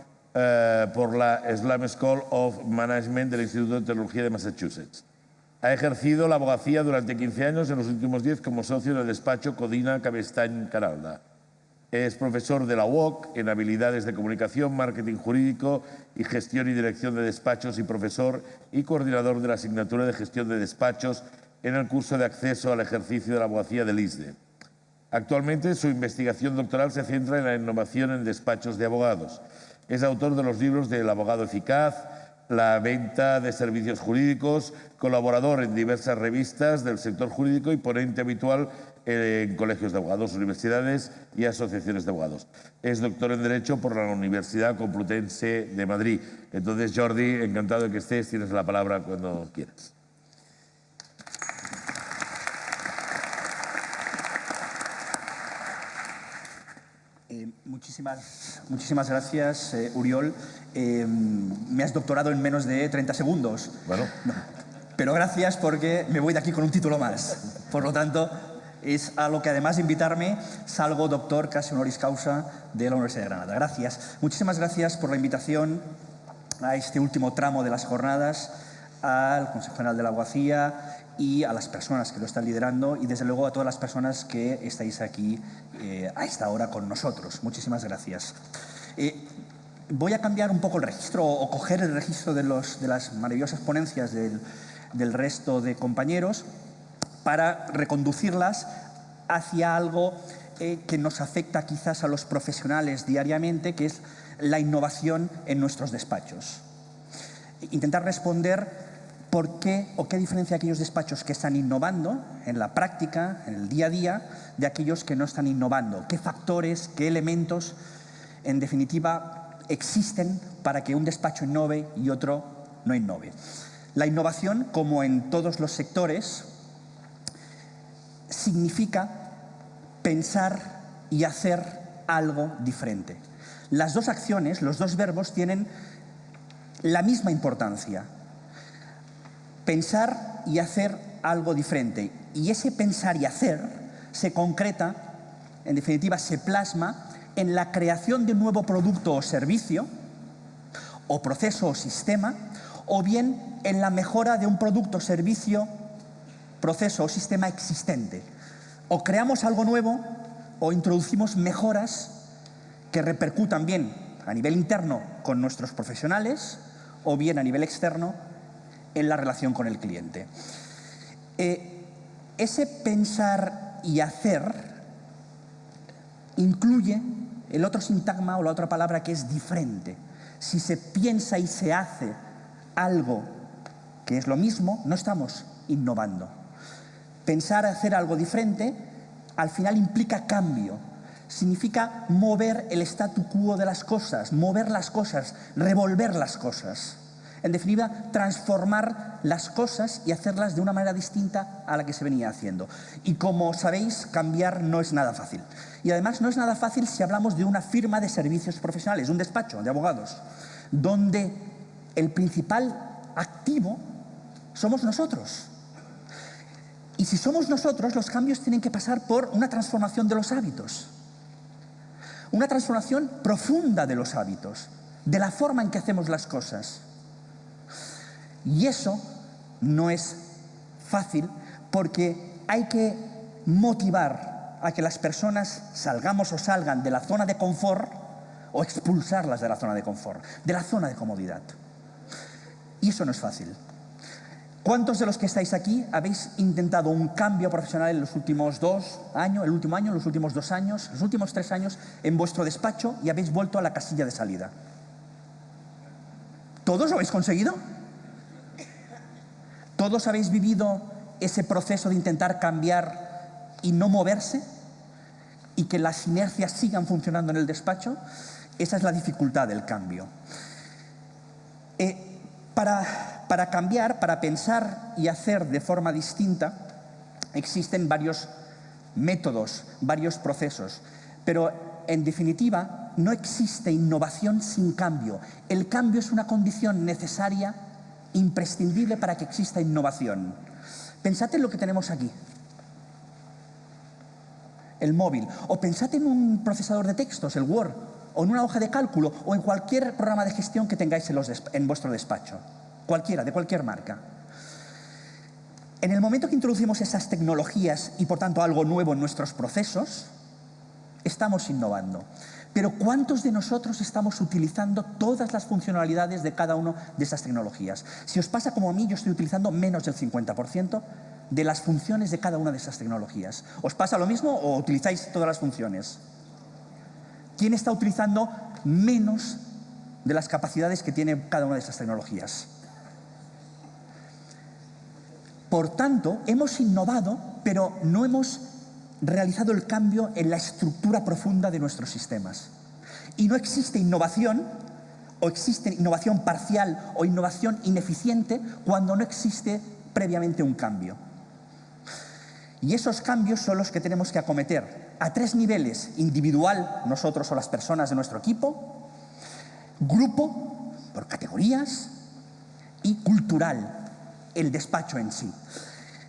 por la Sloan School of Management del Instituto de Tecnología de Massachusetts. Ha ejercido la abogacía durante 15 años, en los últimos 10 como socio del despacho Codina Cabestany Caralda. Es profesor de la UOC en habilidades de comunicación, marketing jurídico y gestión y dirección de despachos y profesor y coordinador de la asignatura de gestión de despachos en el curso de acceso al ejercicio de la abogacía del ISDE. Actualmente su investigación doctoral se centra en la innovación en despachos de abogados. Es autor de los libros de El abogado eficaz, La venta de servicios jurídicos, colaborador en diversas revistas del sector jurídico y ponente habitual en colegios de abogados, universidades y asociaciones de abogados. Es doctor en Derecho por la Universidad Complutense de Madrid. Entonces, Jordi, encantado de que estés, tienes la palabra cuando quieras. Muchísimas gracias, Uriol. Me has doctorado en menos de 30 segundos. Bueno. No, pero gracias porque me voy de aquí con un título más. Por lo tanto, es a lo que además de invitarme, salgo doctor casi honoris causa de la Universidad de Granada. Gracias. Muchísimas gracias por la invitación a este último tramo de las jornadas, al Consejo General de la Abogacía y a las personas que lo están liderando y desde luego a todas las personas que estáis aquí a esta hora con nosotros. Muchísimas gracias. Voy a cambiar un poco el registro o coger el registro de las maravillosas ponencias del resto de compañeros para reconducirlas hacia algo que nos afecta quizás a los profesionales diariamente, que es la innovación en nuestros despachos. Intentar responder por qué o qué diferencia aquellos despachos que están innovando en la práctica, en el día a día, de aquellos que no están innovando. ¿Qué factores, qué elementos, en definitiva, existen para que un despacho innove y otro no innove? La innovación, como en todos los sectores, significa pensar y hacer algo diferente. Las dos acciones, los dos verbos, tienen la misma importancia. Pensar y hacer algo diferente. Y ese pensar y hacer se concreta, en definitiva, se plasma en la creación de un nuevo producto o servicio, o proceso o sistema, o bien en la mejora de un producto, servicio, proceso o sistema existente. O creamos algo nuevo o introducimos mejoras que repercutan bien a nivel interno con nuestros profesionales o bien a nivel externo en la relación con el cliente. Ese pensar y hacer incluye el otro sintagma o la otra palabra que es diferente. Si se piensa y se hace algo que es lo mismo, no estamos innovando. Pensar hacer algo diferente al final implica cambio. Significa mover el statu quo de las cosas, mover las cosas, revolver las cosas. En definitiva, transformar las cosas y hacerlas de una manera distinta a la que se venía haciendo. Y como sabéis, cambiar no es nada fácil. Y además no es nada fácil si hablamos de una firma de servicios profesionales, un despacho de abogados, donde el principal activo somos nosotros. Y si somos nosotros, los cambios tienen que pasar por una transformación de los hábitos. Una transformación profunda de los hábitos, de la forma en que hacemos las cosas. Y eso no es fácil porque hay que motivar a que las personas salgamos o salgan de la zona de confort o expulsarlas de la zona de confort, de la zona de comodidad. Y eso no es fácil. ¿Cuántos de los que estáis aquí habéis intentado un cambio profesional en los últimos 2 años, el último año, los últimos 2 años, los últimos 3 años en vuestro despacho y habéis vuelto a la casilla de salida? ¿Todos lo habéis conseguido? ¿Todos habéis vivido ese proceso de intentar cambiar y no moverse? ¿Y que las inercias sigan funcionando en el despacho? Esa es la dificultad del cambio. Para cambiar, para pensar y hacer de forma distinta, existen varios métodos, varios procesos, pero en definitiva no existe innovación sin cambio. El cambio es una condición necesaria, imprescindible para que exista innovación. Pensad en lo que tenemos aquí, el móvil, o pensad en un procesador de textos, el Word, o en una hoja de cálculo, o en cualquier programa de gestión que tengáis en vuestro despacho, cualquiera, de cualquier marca. En el momento que introducimos esas tecnologías y, por tanto, algo nuevo en nuestros procesos, estamos innovando. Pero ¿cuántos de nosotros estamos utilizando todas las funcionalidades de cada una de esas tecnologías? Si os pasa como a mí, yo estoy utilizando menos del 50% de las funciones de cada una de esas tecnologías. ¿Os pasa lo mismo o utilizáis todas las funciones? ¿Quién está utilizando menos de las capacidades que tiene cada una de esas tecnologías? Por tanto, hemos innovado, pero no hemos realizado el cambio en la estructura profunda de nuestros sistemas. Y no existe innovación, o existe innovación parcial o innovación ineficiente cuando no existe previamente un cambio. Y esos cambios son los que tenemos que acometer a 3 niveles: individual, nosotros o las personas de nuestro equipo; grupo, por categorías; y cultural, el despacho en sí.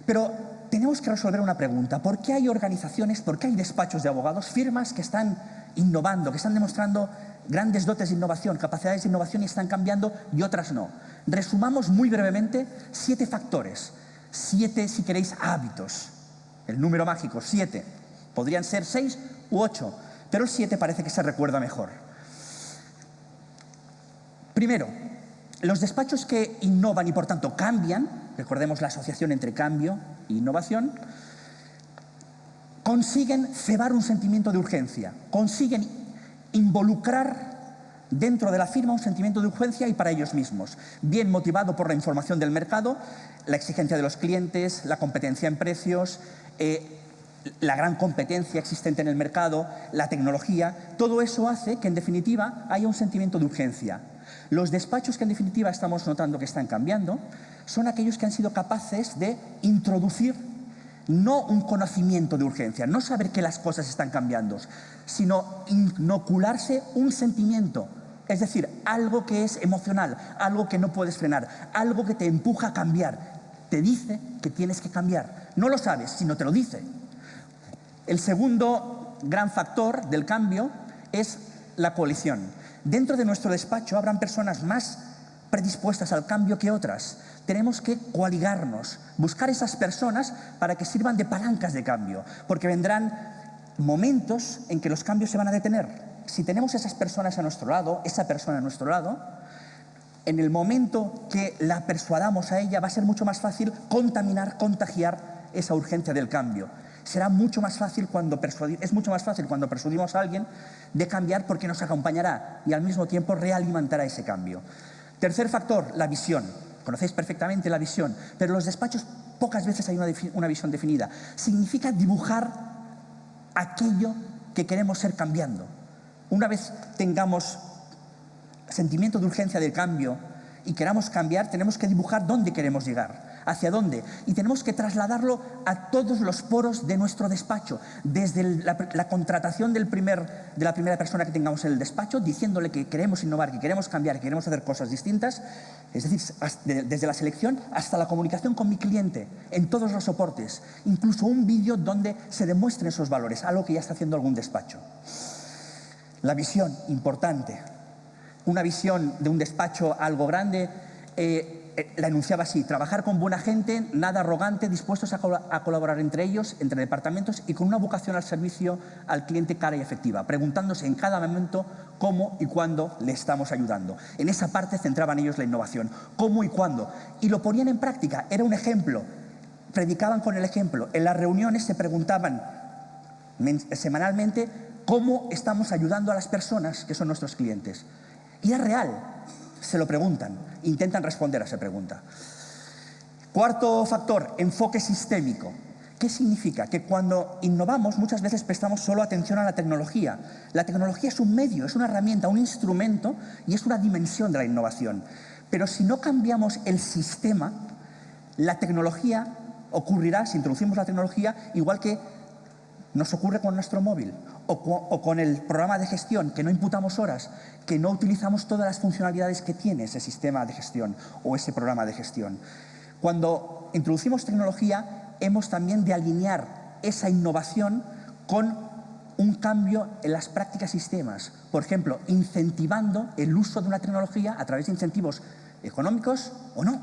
Pero tenemos que resolver una pregunta: ¿por qué hay organizaciones, por qué hay despachos de abogados, firmas que están innovando, que están demostrando grandes dotes de innovación, capacidades de innovación y están cambiando y otras no? Resumamos muy brevemente 7 factores, 7, si queréis, hábitos. El número mágico, 7. Podrían ser 6 u 8, pero el 7 parece que se recuerda mejor. Primero, los despachos que innovan y por tanto cambian, recordemos la asociación entre cambio e innovación, consiguen cebar un sentimiento de urgencia, consiguen involucrar dentro de la firma un sentimiento de urgencia y para ellos mismos, bien motivado por la información del mercado, la exigencia de los clientes, la competencia en precios, la gran competencia existente en el mercado, la tecnología. Todo eso hace que en definitiva haya un sentimiento de urgencia. Los despachos que en definitiva estamos notando que están cambiando son aquellos que han sido capaces de introducir no un conocimiento de urgencia, no saber que las cosas están cambiando, sino inocularse un sentimiento, es decir, algo que es emocional, algo que no puedes frenar, algo que te empuja a cambiar, te dice que tienes que cambiar. No lo sabes, sino te lo dice. El segundo gran factor del cambio es la coalición. Dentro de nuestro despacho habrán personas más predispuestas al cambio que otras. Tenemos que coaligarnos, buscar esas personas para que sirvan de palancas de cambio, porque vendrán momentos en que los cambios se van a detener. Si tenemos esas personas a nuestro lado, esa persona a nuestro lado, en el momento que la persuadamos a ella va a ser mucho más fácil contagiar esa urgencia del cambio. Será mucho más fácil es mucho más fácil cuando persuadimos a alguien de cambiar, porque nos acompañará y al mismo tiempo realimentará ese cambio. Tercer factor, la visión. Conocéis perfectamente la visión, pero en los despachos pocas veces hay una visión definida. Significa dibujar aquello que queremos ser cambiando. Una vez tengamos sentimiento de urgencia del cambio y queramos cambiar, tenemos que dibujar dónde queremos llegar, hacia dónde, y tenemos que trasladarlo a todos los poros de nuestro despacho, desde la contratación de la primera persona que tengamos en el despacho, diciéndole que queremos innovar, que queremos cambiar, que queremos hacer cosas distintas, es decir, desde la selección hasta la comunicación con mi cliente, en todos los soportes, incluso un vídeo donde se demuestren esos valores, algo que ya está haciendo algún despacho. La visión, importante. Una visión de un despacho algo grande, la enunciaba así: trabajar con buena gente, nada arrogante, dispuestos a colaborar entre ellos, entre departamentos, y con una vocación al servicio al cliente clara y efectiva, preguntándose en cada momento cómo y cuándo le estamos ayudando. En esa parte centraban ellos la innovación, cómo y cuándo, y lo ponían en práctica. Era un ejemplo, predicaban con el ejemplo. En las reuniones se preguntaban semanalmente cómo estamos ayudando a las personas que son nuestros clientes. Y es real, se lo preguntan, intentan responder a esa pregunta. Cuarto factor, enfoque sistémico. ¿Qué significa? Que cuando innovamos muchas veces prestamos solo atención a la tecnología. La tecnología es un medio, es una herramienta, un instrumento, y es una dimensión de la innovación. Pero si no cambiamos el sistema, la tecnología ocurrirá, si introducimos la tecnología, igual que nos ocurre con nuestro móvil o con el programa de gestión, que no imputamos horas, que no utilizamos todas las funcionalidades que tiene ese sistema de gestión o ese programa de gestión. Cuando introducimos tecnología, hemos también de alinear esa innovación con un cambio en las prácticas y sistemas. Por ejemplo, incentivando el uso de una tecnología a través de incentivos económicos o no.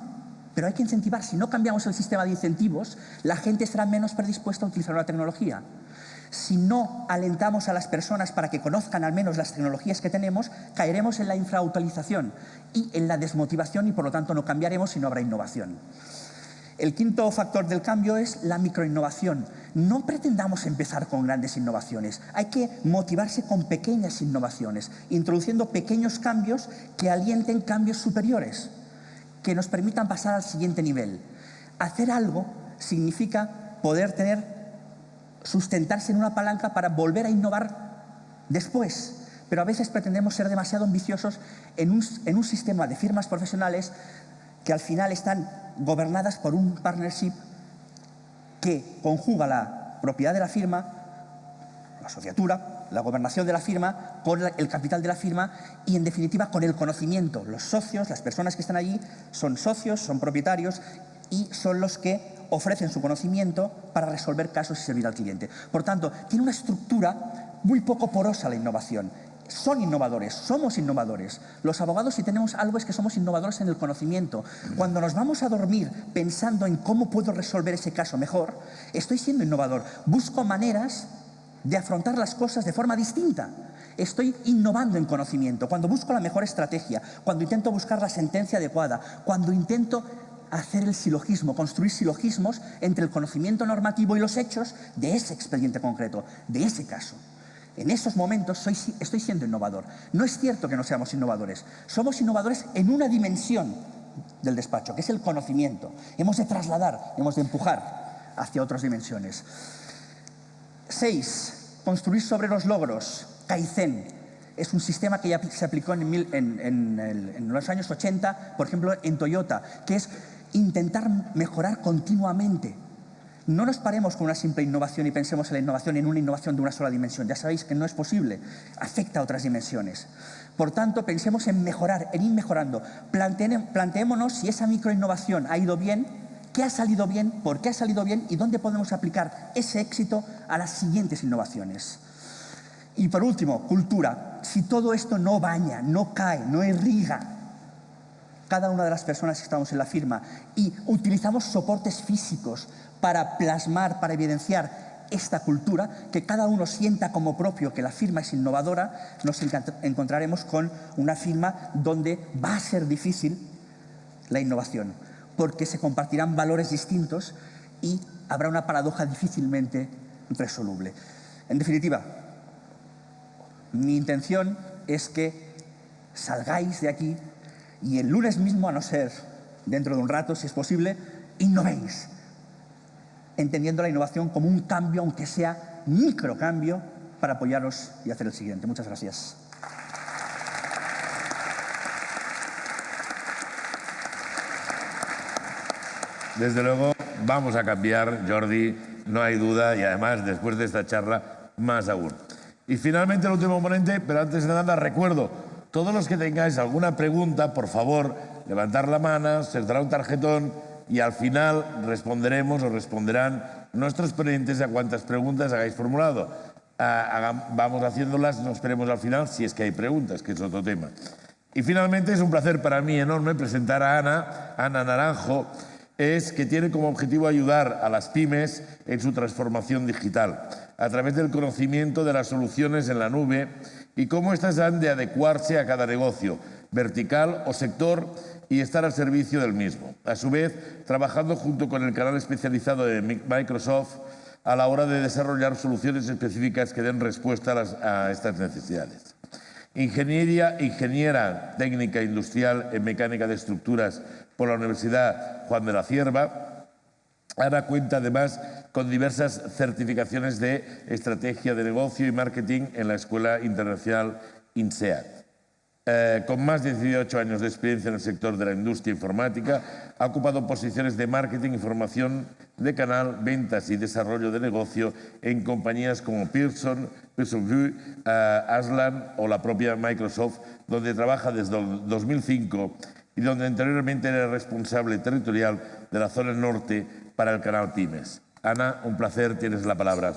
Pero hay que incentivar. Si no cambiamos el sistema de incentivos, la gente estará menos predispuesta a utilizar la tecnología. Si no alentamos a las personas para que conozcan al menos las tecnologías que tenemos, caeremos en la infrautilización y en la desmotivación y, por lo tanto, no cambiaremos y no habrá innovación. El quinto factor del cambio es la microinnovación. No pretendamos empezar con grandes innovaciones. Hay que motivarse con pequeñas innovaciones, introduciendo pequeños cambios que alienten cambios superiores, que nos permitan pasar al siguiente nivel. Hacer algo significa poder sustentarse en una palanca para volver a innovar después. Pero a veces pretendemos ser demasiado ambiciosos en un sistema de firmas profesionales que al final están gobernadas por un partnership que conjuga la propiedad de la firma, la asociatura, la gobernación de la firma, con el capital de la firma y, en definitiva, con el conocimiento. Los socios, las personas que están allí, son socios, son propietarios y son los que ofrecen su conocimiento para resolver casos y servir al cliente. Por tanto, tiene una estructura muy poco porosa la innovación. Son innovadores, somos innovadores. Los abogados, si tenemos algo, es que somos innovadores en el conocimiento. Cuando nos vamos a dormir pensando en cómo puedo resolver ese caso mejor, estoy siendo innovador. Busco maneras de afrontar las cosas de forma distinta. Estoy innovando en conocimiento. Cuando busco la mejor estrategia, cuando intento buscar la sentencia adecuada, cuando intento hacer el silogismo, construir silogismos entre el conocimiento normativo y los hechos de ese expediente concreto, de ese caso. En esos momentos estoy siendo innovador. No es cierto que no seamos innovadores. Somos innovadores en una dimensión del despacho, que es el conocimiento. Hemos de trasladar, hemos de empujar hacia otras dimensiones. 6. Construir sobre los logros. Kaizen. Es un sistema que ya se aplicó en los años 80, por ejemplo, en Toyota, que es intentar mejorar continuamente. No nos paremos con una simple innovación y pensemos en la innovación en una innovación de una sola dimensión. Ya sabéis que no es posible. Afecta a otras dimensiones. Por tanto, pensemos en mejorar, en ir mejorando. Planteémonos si esa microinnovación ha ido bien, qué ha salido bien, por qué ha salido bien y dónde podemos aplicar ese éxito a las siguientes innovaciones. Y por último, cultura. Si todo esto no baña, no cae, no irriga cada una de las personas que estamos en la firma y utilizamos soportes físicos para plasmar, para evidenciar esta cultura, que cada uno sienta como propio que la firma es innovadora, nos encontraremos con una firma donde va a ser difícil la innovación, porque se compartirán valores distintos y habrá una paradoja difícilmente resoluble. En definitiva, mi intención es que salgáis de aquí y el lunes mismo, a no ser dentro de un rato, si es posible, innovéis, entendiendo la innovación como un cambio, aunque sea microcambio, para apoyaros y hacer el siguiente. Muchas gracias. Desde luego, vamos a cambiar, Jordi, no hay duda, y además, después de esta charla, más aún. Y finalmente, el último ponente, pero antes de nada, recuerdo, todos los que tengáis alguna pregunta, por favor, levantar la mano, se os dará un tarjetón y al final responderemos o responderán nuestros ponentes a cuantas preguntas hagáis formulado. Vamos haciéndolas, no esperemos al final si es que hay preguntas, que es otro tema. Y finalmente es un placer para mí enorme presentar a Ana Naranjo, que tiene como objetivo ayudar a las pymes en su transformación digital a través del conocimiento de las soluciones en la nube y cómo éstas han de adecuarse a cada negocio, vertical o sector, y estar al servicio del mismo. A su vez, trabajando junto con el canal especializado de Microsoft a la hora de desarrollar soluciones específicas que den respuesta a estas necesidades. Ingeniera técnica industrial en mecánica de estructuras por la Universidad Juan de la Cierva, Ana cuenta además con diversas certificaciones de estrategia de negocio y marketing en la Escuela Internacional INSEAD. Con más de 18 años de experiencia en el sector de la industria informática, ha ocupado posiciones de marketing y formación de canal, ventas y desarrollo de negocio en compañías como Pearson VUE, Aslan o la propia Microsoft, donde trabaja desde el 2005 y donde anteriormente era responsable territorial de la zona norte para el canal Pymes. Ana, un placer, tienes la palabra.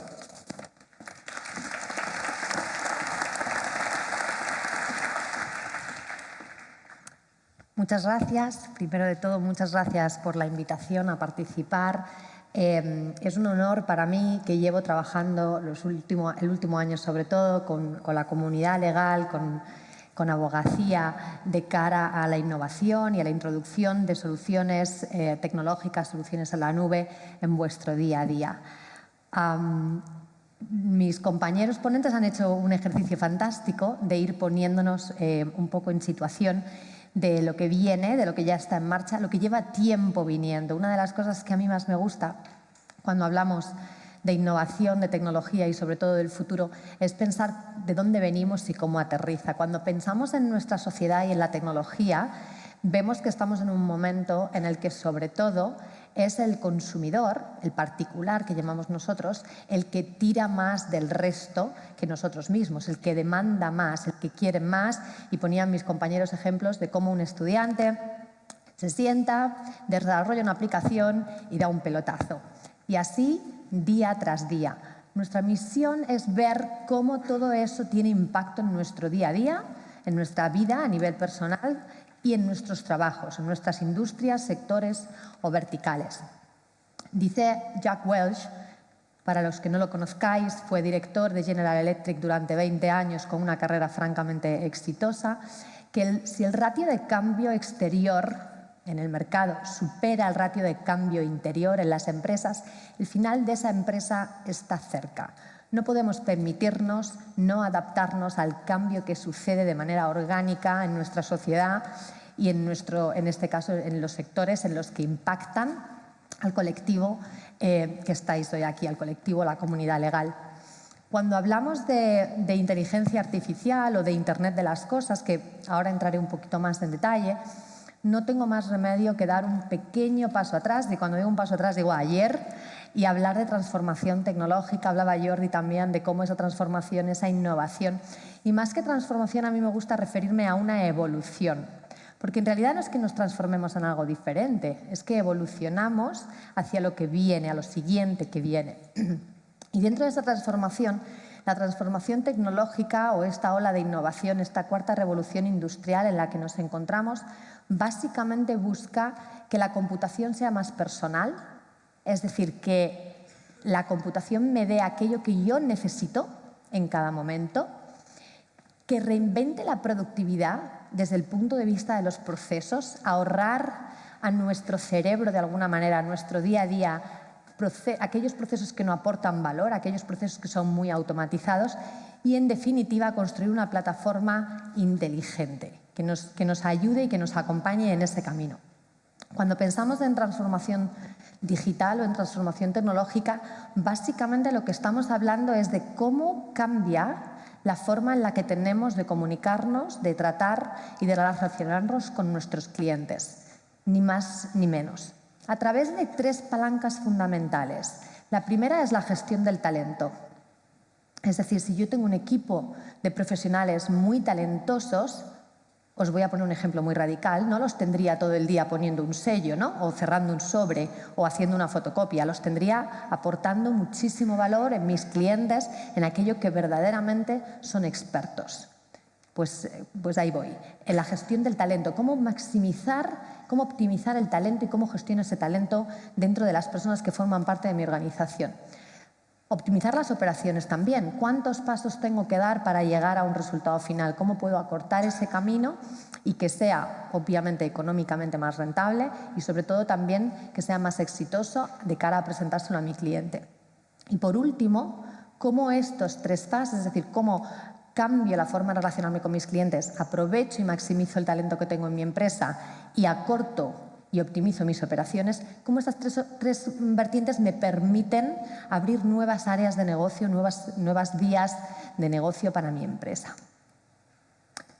Muchas gracias. Primero de todo, muchas gracias por la invitación a participar. Es un honor para mí, que llevo trabajando el último año sobre todo con la comunidad legal, con abogacía de cara a la innovación y a la introducción de soluciones tecnológicas, soluciones en la nube en vuestro día a día. Mis compañeros ponentes han hecho un ejercicio fantástico de ir poniéndonos un poco en situación de lo que viene, de lo que ya está en marcha, lo que lleva tiempo viniendo. Una de las cosas que a mí más me gusta cuando hablamos de innovación, de tecnología y sobre todo del futuro, es pensar de dónde venimos y cómo aterriza. Cuando pensamos en nuestra sociedad y en la tecnología, vemos que estamos en un momento en el que sobre todo es el consumidor, el particular que llamamos nosotros, el que tira más del resto que nosotros mismos, el que demanda más, el que quiere más, y ponían mis compañeros ejemplos de cómo un estudiante se sienta, desarrolla una aplicación y da un pelotazo. Y así, día tras día. Nuestra misión es ver cómo todo eso tiene impacto en nuestro día a día, en nuestra vida a nivel personal y en nuestros trabajos, en nuestras industrias, sectores o verticales. Dice Jack Welch, para los que no lo conozcáis, fue director de General Electric durante 20 años con una carrera francamente exitosa, que si el ratio de cambio exterior en el mercado supera el ratio de cambio interior en las empresas, el final de esa empresa está cerca. No podemos permitirnos no adaptarnos al cambio que sucede de manera orgánica en nuestra sociedad y en este caso en los sectores en los que impactan al colectivo que estáis hoy aquí, al colectivo, la comunidad legal. Cuando hablamos de inteligencia artificial o de Internet de las cosas, que ahora entraré un poquito más en detalle, no tengo más remedio que dar un pequeño paso atrás, y cuando digo un paso atrás digo ayer, y hablar de transformación tecnológica. Hablaba Jordi también de cómo esa transformación, esa innovación, y más que transformación a mí me gusta referirme a una evolución, porque en realidad no es que nos transformemos en algo diferente, es que evolucionamos hacia lo que viene, a lo siguiente que viene. Y dentro de esa transformación, la transformación tecnológica o esta ola de innovación, esta cuarta revolución industrial en la que nos encontramos, básicamente busca que la computación sea más personal, es decir, que la computación me dé aquello que yo necesito en cada momento, que reinvente la productividad desde el punto de vista de los procesos, ahorrar a nuestro cerebro de alguna manera, a nuestro día a día, aquellos procesos que no aportan valor, aquellos procesos que son muy automatizados y, en definitiva, construir una plataforma inteligente que nos ayude y que nos acompañe en ese camino. Cuando pensamos en transformación digital o en transformación tecnológica, básicamente lo que estamos hablando es de cómo cambia la forma en la que tenemos de comunicarnos, de tratar y de relacionarnos con nuestros clientes, ni más ni menos, a través de 3 palancas fundamentales. La primera es la gestión del talento. Es decir, si yo tengo un equipo de profesionales muy talentosos, os voy a poner un ejemplo muy radical, no los tendría todo el día poniendo un sello, ¿no? O cerrando un sobre o haciendo una fotocopia, los tendría aportando muchísimo valor en mis clientes, en aquello que verdaderamente son expertos. Pues ahí voy, en la gestión del talento, cómo maximizar, cómo optimizar el talento y cómo gestiono ese talento dentro de las personas que forman parte de mi organización. Optimizar las operaciones también. ¿Cuántos pasos tengo que dar para llegar a un resultado final? ¿Cómo puedo acortar ese camino y que sea, obviamente, económicamente más rentable y, sobre todo, también que sea más exitoso de cara a presentárselo a mi cliente? Y, por último, cómo estos 3 fases, es decir, cómo cambio la forma de relacionarme con mis clientes, aprovecho y maximizo el talento que tengo en mi empresa y acorto y optimizo mis operaciones, cómo estas tres vertientes me permiten abrir nuevas áreas de negocio, nuevas vías de negocio para mi empresa.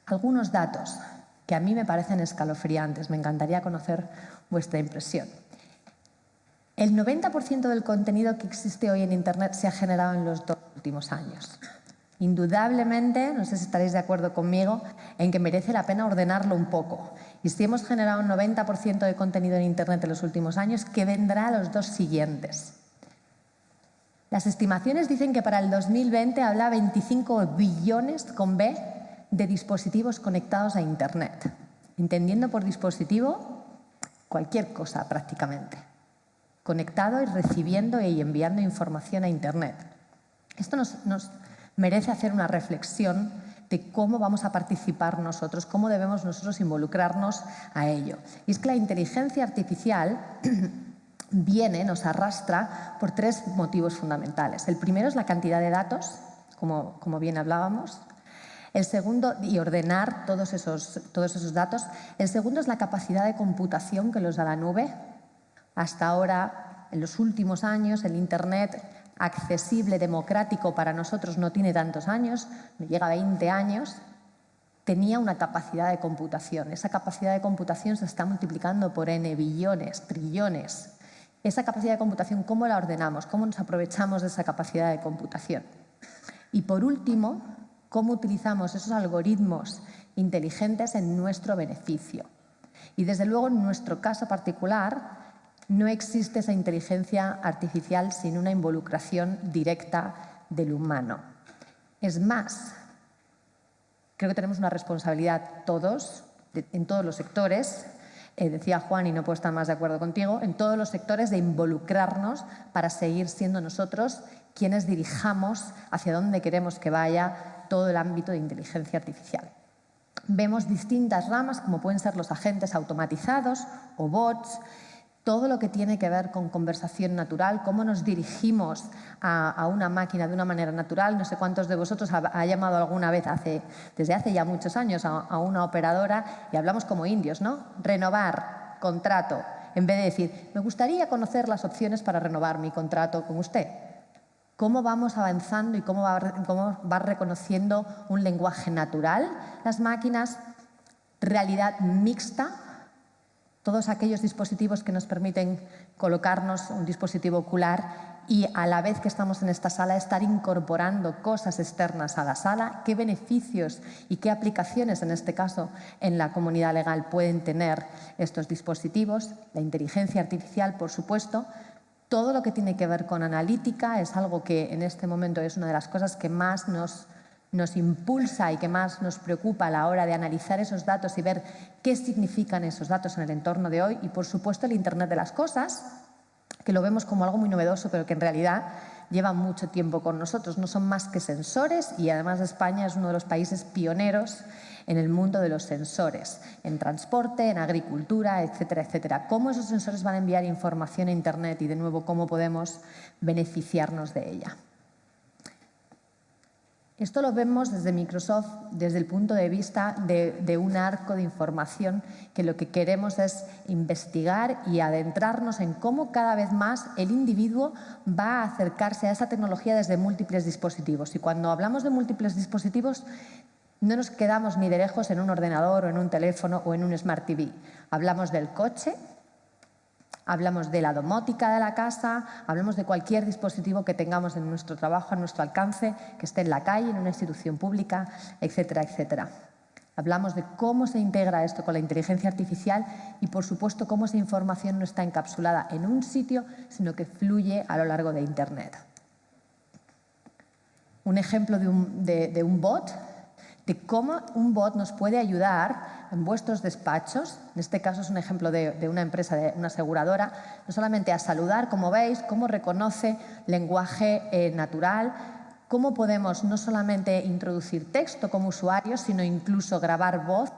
Algunos datos que a mí me parecen escalofriantes, me encantaría conocer vuestra impresión. El 90% del contenido que existe hoy en Internet se ha generado en los 2 últimos años. Indudablemente, no sé si estaréis de acuerdo conmigo, en que merece la pena ordenarlo un poco. Y si hemos generado un 90% de contenido en Internet en los últimos años, ¿qué vendrá a los 2 siguientes? Las estimaciones dicen que para el 2020 habrá 25 billones, con B, de dispositivos conectados a Internet. Entendiendo por dispositivo cualquier cosa prácticamente. Conectado y recibiendo y enviando información a Internet. Esto nos merece hacer una reflexión de cómo vamos a participar nosotros, cómo debemos nosotros involucrarnos a ello. Y es que la inteligencia artificial nos arrastra por 3 motivos fundamentales. El primero es la cantidad de datos, como bien hablábamos. El segundo, y ordenar todos esos datos. El segundo es la capacidad de computación que los da la nube. Hasta ahora, en los últimos años, el Internet accesible, democrático para nosotros no tiene tantos años, no llega a 20 años, tenía una capacidad de computación. Esa capacidad de computación se está multiplicando por n billones, trillones. Esa capacidad de computación, ¿cómo la ordenamos? ¿Cómo nos aprovechamos de esa capacidad de computación? Y por último, ¿cómo utilizamos esos algoritmos inteligentes en nuestro beneficio? Y desde luego, en nuestro caso particular, no existe esa inteligencia artificial sin una involucración directa del humano. Es más, creo que tenemos una responsabilidad todos, en todos los sectores, decía Juan, y no puedo estar más de acuerdo contigo, en todos los sectores de involucrarnos para seguir siendo nosotros quienes dirijamos hacia dónde queremos que vaya todo el ámbito de inteligencia artificial. Vemos distintas ramas, como pueden ser los agentes automatizados o bots, todo lo que tiene que ver con conversación natural, cómo nos dirigimos a una máquina de una manera natural. No sé cuántos de vosotros ha llamado alguna vez desde hace ya muchos años a una operadora y hablamos como indios, ¿no? Renovar contrato, en vez de decir, me gustaría conocer las opciones para renovar mi contrato con usted. ¿Cómo vamos avanzando y cómo va reconociendo un lenguaje natural las máquinas? Realidad mixta. Todos aquellos dispositivos que nos permiten colocarnos un dispositivo ocular y a la vez que estamos en esta sala estar incorporando cosas externas a la sala, qué beneficios y qué aplicaciones en este caso en la comunidad legal pueden tener estos dispositivos, la inteligencia artificial por supuesto. Todo lo que tiene que ver con analítica es algo que en este momento es una de las cosas que más nos impulsa y que más nos preocupa a la hora de analizar esos datos y ver qué significan esos datos en el entorno de hoy. Y, por supuesto, el Internet de las cosas, que lo vemos como algo muy novedoso, pero que en realidad lleva mucho tiempo con nosotros. No son más que sensores y, además, España es uno de los países pioneros en el mundo de los sensores, en transporte, en agricultura, etcétera, etcétera. ¿Cómo esos sensores van a enviar información a Internet y, de nuevo, cómo podemos beneficiarnos de ella? Esto lo vemos desde Microsoft, desde el punto de vista de un arco de información que lo que queremos es investigar y adentrarnos en cómo cada vez más el individuo va a acercarse a esa tecnología desde múltiples dispositivos. Y cuando hablamos de múltiples dispositivos, no nos quedamos ni de lejos en un ordenador o en un teléfono o en un Smart TV. Hablamos del coche, hablamos de la domótica de la casa, hablamos de cualquier dispositivo que tengamos en nuestro trabajo, a nuestro alcance, que esté en la calle, en una institución pública, etcétera, etcétera. Hablamos de cómo se integra esto con la inteligencia artificial y, por supuesto, cómo esa información no está encapsulada en un sitio, sino que fluye a lo largo de Internet. Un ejemplo de un bot, de cómo un bot nos puede ayudar en vuestros despachos. En este caso es un ejemplo de una empresa, de una aseguradora, no solamente a saludar, como veis, cómo reconoce lenguaje natural, cómo podemos no solamente introducir texto como usuarios, sino incluso grabar voz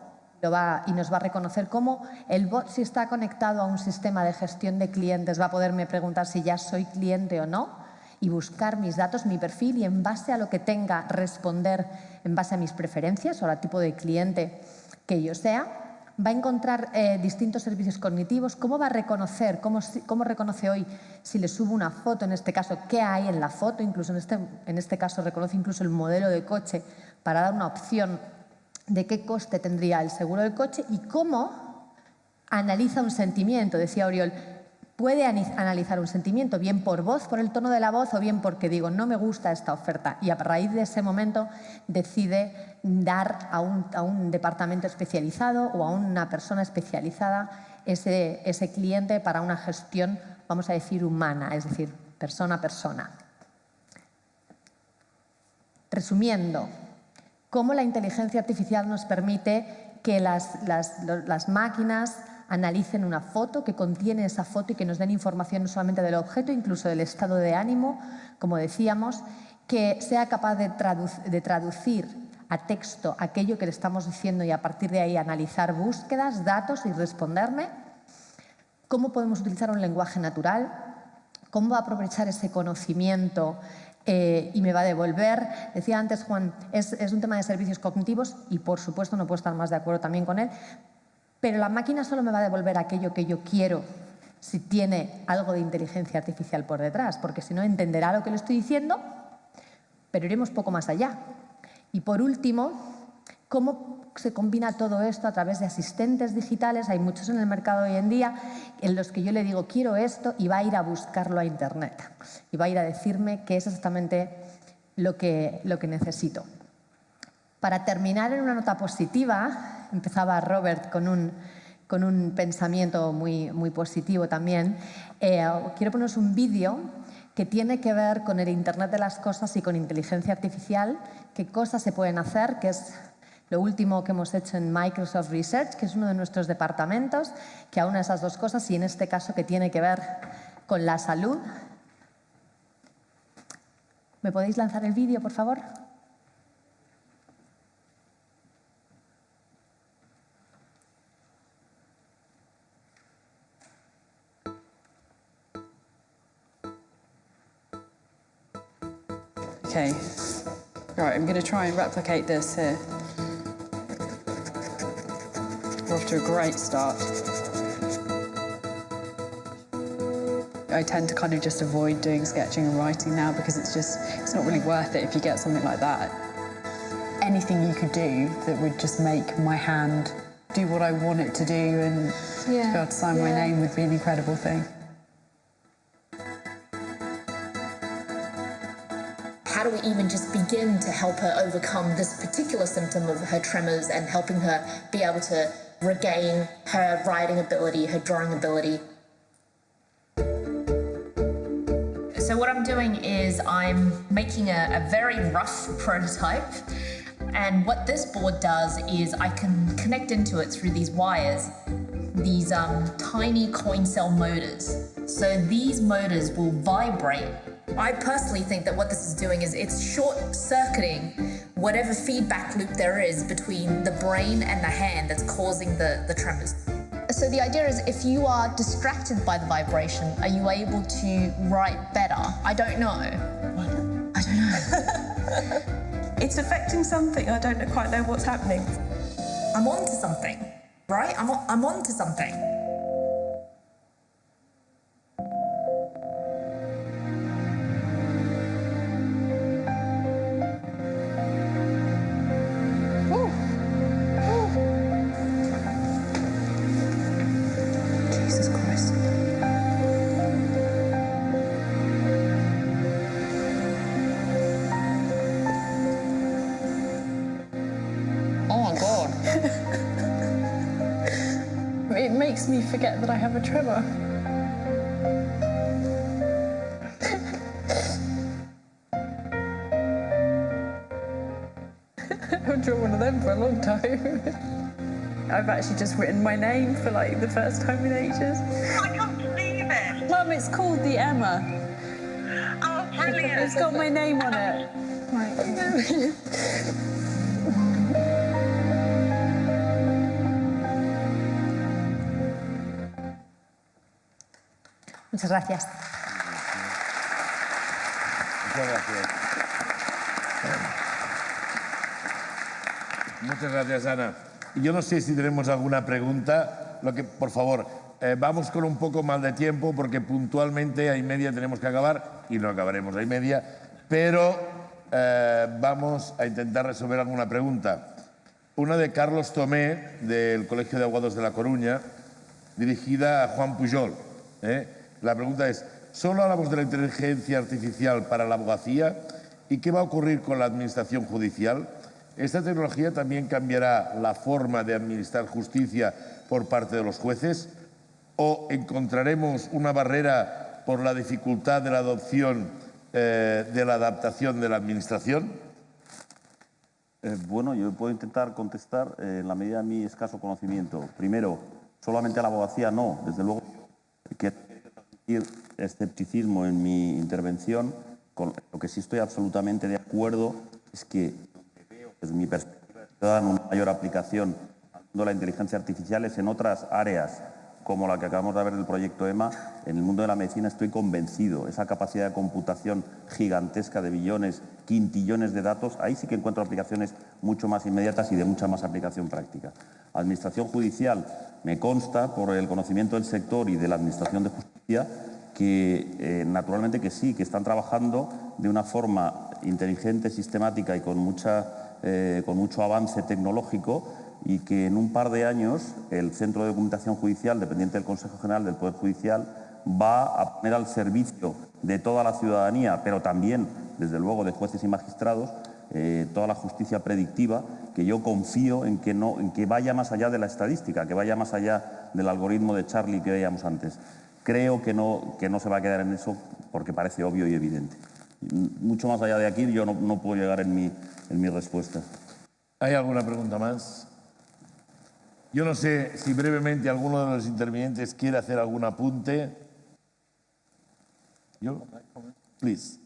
y nos va a reconocer cómo el bot, si está conectado a un sistema de gestión de clientes, va a poderme preguntar si ya soy cliente o no, y buscar mis datos, mi perfil, y en base a lo que tenga, responder en base a mis preferencias o al tipo de cliente que yo sea. Va a encontrar distintos servicios cognitivos. ¿Cómo va a reconocer, cómo reconoce hoy si le subo una foto, en este caso, qué hay en la foto? Incluso en este caso reconoce incluso el modelo de coche para dar una opción de qué coste tendría el seguro del coche y cómo analiza un sentimiento. Decía Oriol, puede analizar un sentimiento, bien por voz, por el tono de la voz, o bien porque digo, no me gusta esta oferta. Y a raíz de ese momento decide dar a un departamento especializado o a una persona especializada ese cliente para una gestión, vamos a decir, humana, es decir, persona a persona. Resumiendo, cómo la inteligencia artificial nos permite que las máquinas analicen una foto, que contiene esa foto y que nos den información no solamente del objeto, incluso del estado de ánimo, como decíamos, que sea capaz de traducir a texto aquello que le estamos diciendo y a partir de ahí analizar búsquedas, datos y responderme. Cómo podemos utilizar un lenguaje natural, cómo va a aprovechar ese conocimiento y me va a devolver. Decía antes Juan, es un tema de servicios cognitivos y por supuesto no puedo estar más de acuerdo también con él, pero la máquina solo me va a devolver aquello que yo quiero si tiene algo de inteligencia artificial por detrás, porque si no entenderá lo que le estoy diciendo, pero iremos poco más allá. Y por último, ¿cómo se combina todo esto a través de asistentes digitales? Hay muchos en el mercado hoy en día en los que yo le digo quiero esto y va a ir a buscarlo a Internet y va a ir a decirme qué es exactamente lo que necesito. Para terminar en una nota positiva, empezaba Robert con un pensamiento muy positivo también, quiero poneros un vídeo que tiene que ver con el Internet de las cosas y con inteligencia artificial, qué cosas se pueden hacer, que es lo último que hemos hecho en Microsoft Research, que es uno de nuestros departamentos, que aúna esas dos cosas y en este caso que tiene que ver con la salud. ¿Me podéis lanzar el vídeo, por favor? Okay, right, I'm going to try and replicate this here. We're off to a great start. I tend to kind of just avoid doing sketching and writing now because it's not really worth it if you get something like that. Anything you could do that would just make my hand do what I want it to do and to be able to sign my name would be an incredible thing. How do we even just begin to help her overcome this particular symptom of her tremors and helping her be able to regain her writing ability, her drawing ability? So what I'm doing is I'm making a very rough prototype, and what this board does is I can connect into it through these wires, these tiny coin cell motors. So these motors will vibrate. I personally think that what this is doing is it's short-circuiting whatever feedback loop there is between the brain and the hand that's causing the tremors. So the idea is if you are distracted by the vibration, are you able to write better? I don't know. I don't know. It's affecting something. I don't quite know what's happening. I'm on to something, right? I'm on to something. Jesus Christ. Oh my God. It makes me forget that I have a tremor. I've drawn one of them for a long time. I've actually just written my name for like the first time in ages. I can't believe it. Mum, it's called the Emma. Oh, brilliant. It's got my name on it. Muchas gracias. Muchas gracias. Muchas gracias, Ana. Yo no sé si tenemos alguna pregunta. Por favor, vamos con un poco más de tiempo porque puntualmente a y media tenemos que acabar y no acabaremos a y media, pero vamos a intentar resolver alguna pregunta. Una de Carlos Tomé, del Colegio de Abogados de La Coruña, dirigida a Juan Pujol. La pregunta es, ¿solo hablamos de la inteligencia artificial para la abogacía? ¿Y qué va a ocurrir con la administración judicial? ¿Esta tecnología también cambiará la forma de administrar justicia por parte de los jueces? ¿O encontraremos una barrera por la dificultad de la adopción de la adaptación de la administración? Bueno, yo puedo intentar contestar en la medida de mi escaso conocimiento. Primero, solamente a la abogacía no, desde luego quiero transmitir escepticismo en mi intervención. Con lo que sí estoy absolutamente de acuerdo es que veo desde mi perspectiva de ciudadano una mayor aplicación al mundo de la inteligencia artificial es en otras áreas como la que acabamos de ver del proyecto EMA. En el mundo de la medicina estoy convencido. Esa capacidad de computación gigantesca de billones, quintillones de datos, ahí sí que encuentro aplicaciones mucho más inmediatas y de mucha más aplicación práctica. Administración judicial, me consta por el conocimiento del sector y de la Administración de Justicia que naturalmente que sí, que están trabajando de una forma inteligente, sistemática y con mucho avance tecnológico, y que en un par de años el Centro de Documentación Judicial, dependiente del Consejo General del Poder Judicial, va a poner al servicio de toda la ciudadanía, pero también, desde luego, de jueces y magistrados, toda la justicia predictiva, que yo confío en que vaya más allá de la estadística, que vaya más allá del algoritmo de Charlie que veíamos antes. Creo que no se va a quedar en eso porque parece obvio y evidente. Mucho más allá de aquí yo no puedo llegar en mi respuesta. ¿Hay alguna pregunta más? Yo no sé si brevemente alguno de los intervinientes quiere hacer algún apunte. ¿Yo? Please.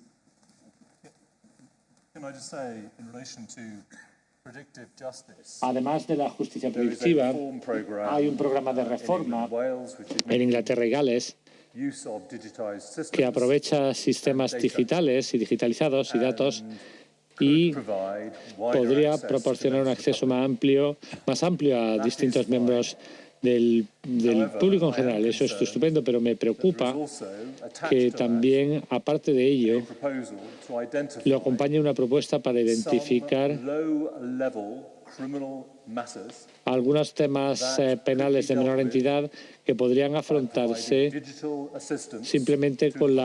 Además de la justicia predictiva, hay un programa de reforma en Inglaterra y Gales que aprovecha sistemas digitales y digitalizados y datos y podría proporcionar un acceso más amplio a distintos miembros del público en general. Eso es estupendo, pero me preocupa que también, aparte de ello, lo acompañe una propuesta para identificar algunos temas penales de menor entidad que podrían afrontarse simplemente con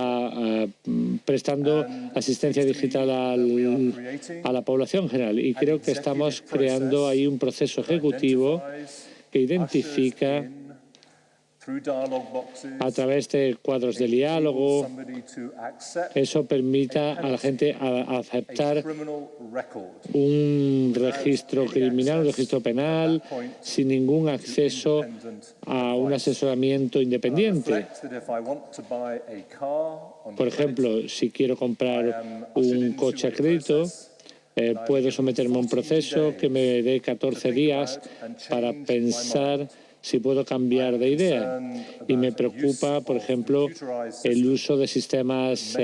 prestando asistencia digital a la población general. Y creo que estamos creando ahí un proceso ejecutivo que identifica a través de cuadros de diálogo, eso permita a la gente aceptar un registro criminal, un registro penal, sin ningún acceso a un asesoramiento independiente. Por ejemplo, si quiero comprar un coche a crédito, puedo someterme a un proceso que me dé 14 días para pensar si puedo cambiar de idea. Y me preocupa, por ejemplo, el uso de sistemas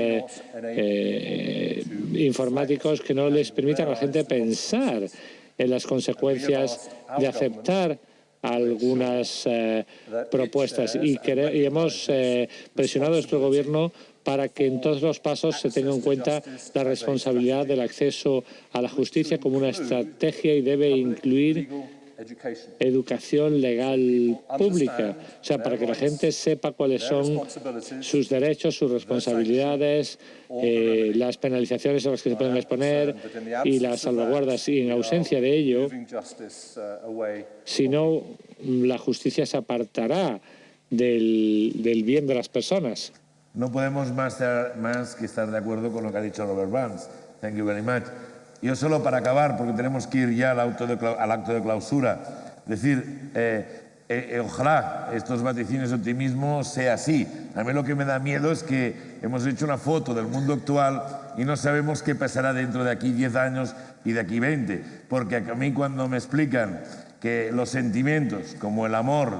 informáticos que no les permitan a la gente pensar en las consecuencias de aceptar algunas propuestas. Y hemos presionado a nuestro gobierno para que en todos los pasos se tenga en cuenta la responsabilidad del acceso a la justicia como una estrategia y debe incluir educación legal pública, o sea, para que la gente sepa cuáles son sus derechos, sus responsabilidades, las penalizaciones a las que se pueden exponer y las salvaguardas. Y en ausencia de ello, si no, la justicia se apartará del bien de las personas. No podemos más que estar de acuerdo con lo que ha dicho Robert Burns. Thank you very much. Yo solo para acabar, porque tenemos que ir ya al acto de clausura, decir, ojalá estos vaticinios de optimismo sea así. A mí lo que me da miedo es que hemos hecho una foto del mundo actual y no sabemos qué pasará dentro de aquí 10 años y de aquí 20. Porque a mí cuando me explican que los sentimientos como el amor,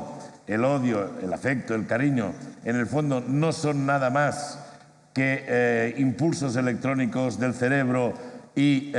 el odio, el afecto, el cariño, en el fondo no son nada más que impulsos electrónicos del cerebro y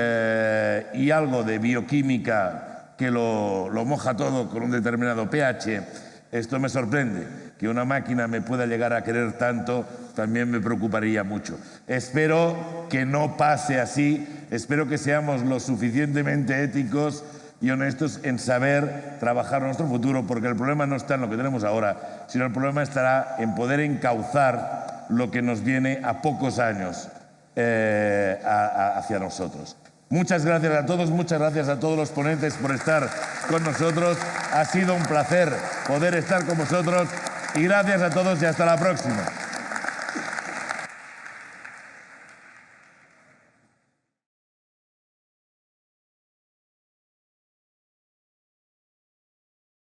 algo de bioquímica que lo moja todo con un determinado pH, esto me sorprende. Que una máquina me pueda llegar a querer tanto también me preocuparía mucho. Espero que no pase así, espero que seamos lo suficientemente éticos y honestos en saber trabajar nuestro futuro, porque el problema no está en lo que tenemos ahora, sino el problema estará en poder encauzar lo que nos viene a pocos años hacia nosotros. Muchas gracias a todos, muchas gracias a todos los ponentes por estar con nosotros. Ha sido un placer poder estar con vosotros y gracias a todos y hasta la próxima.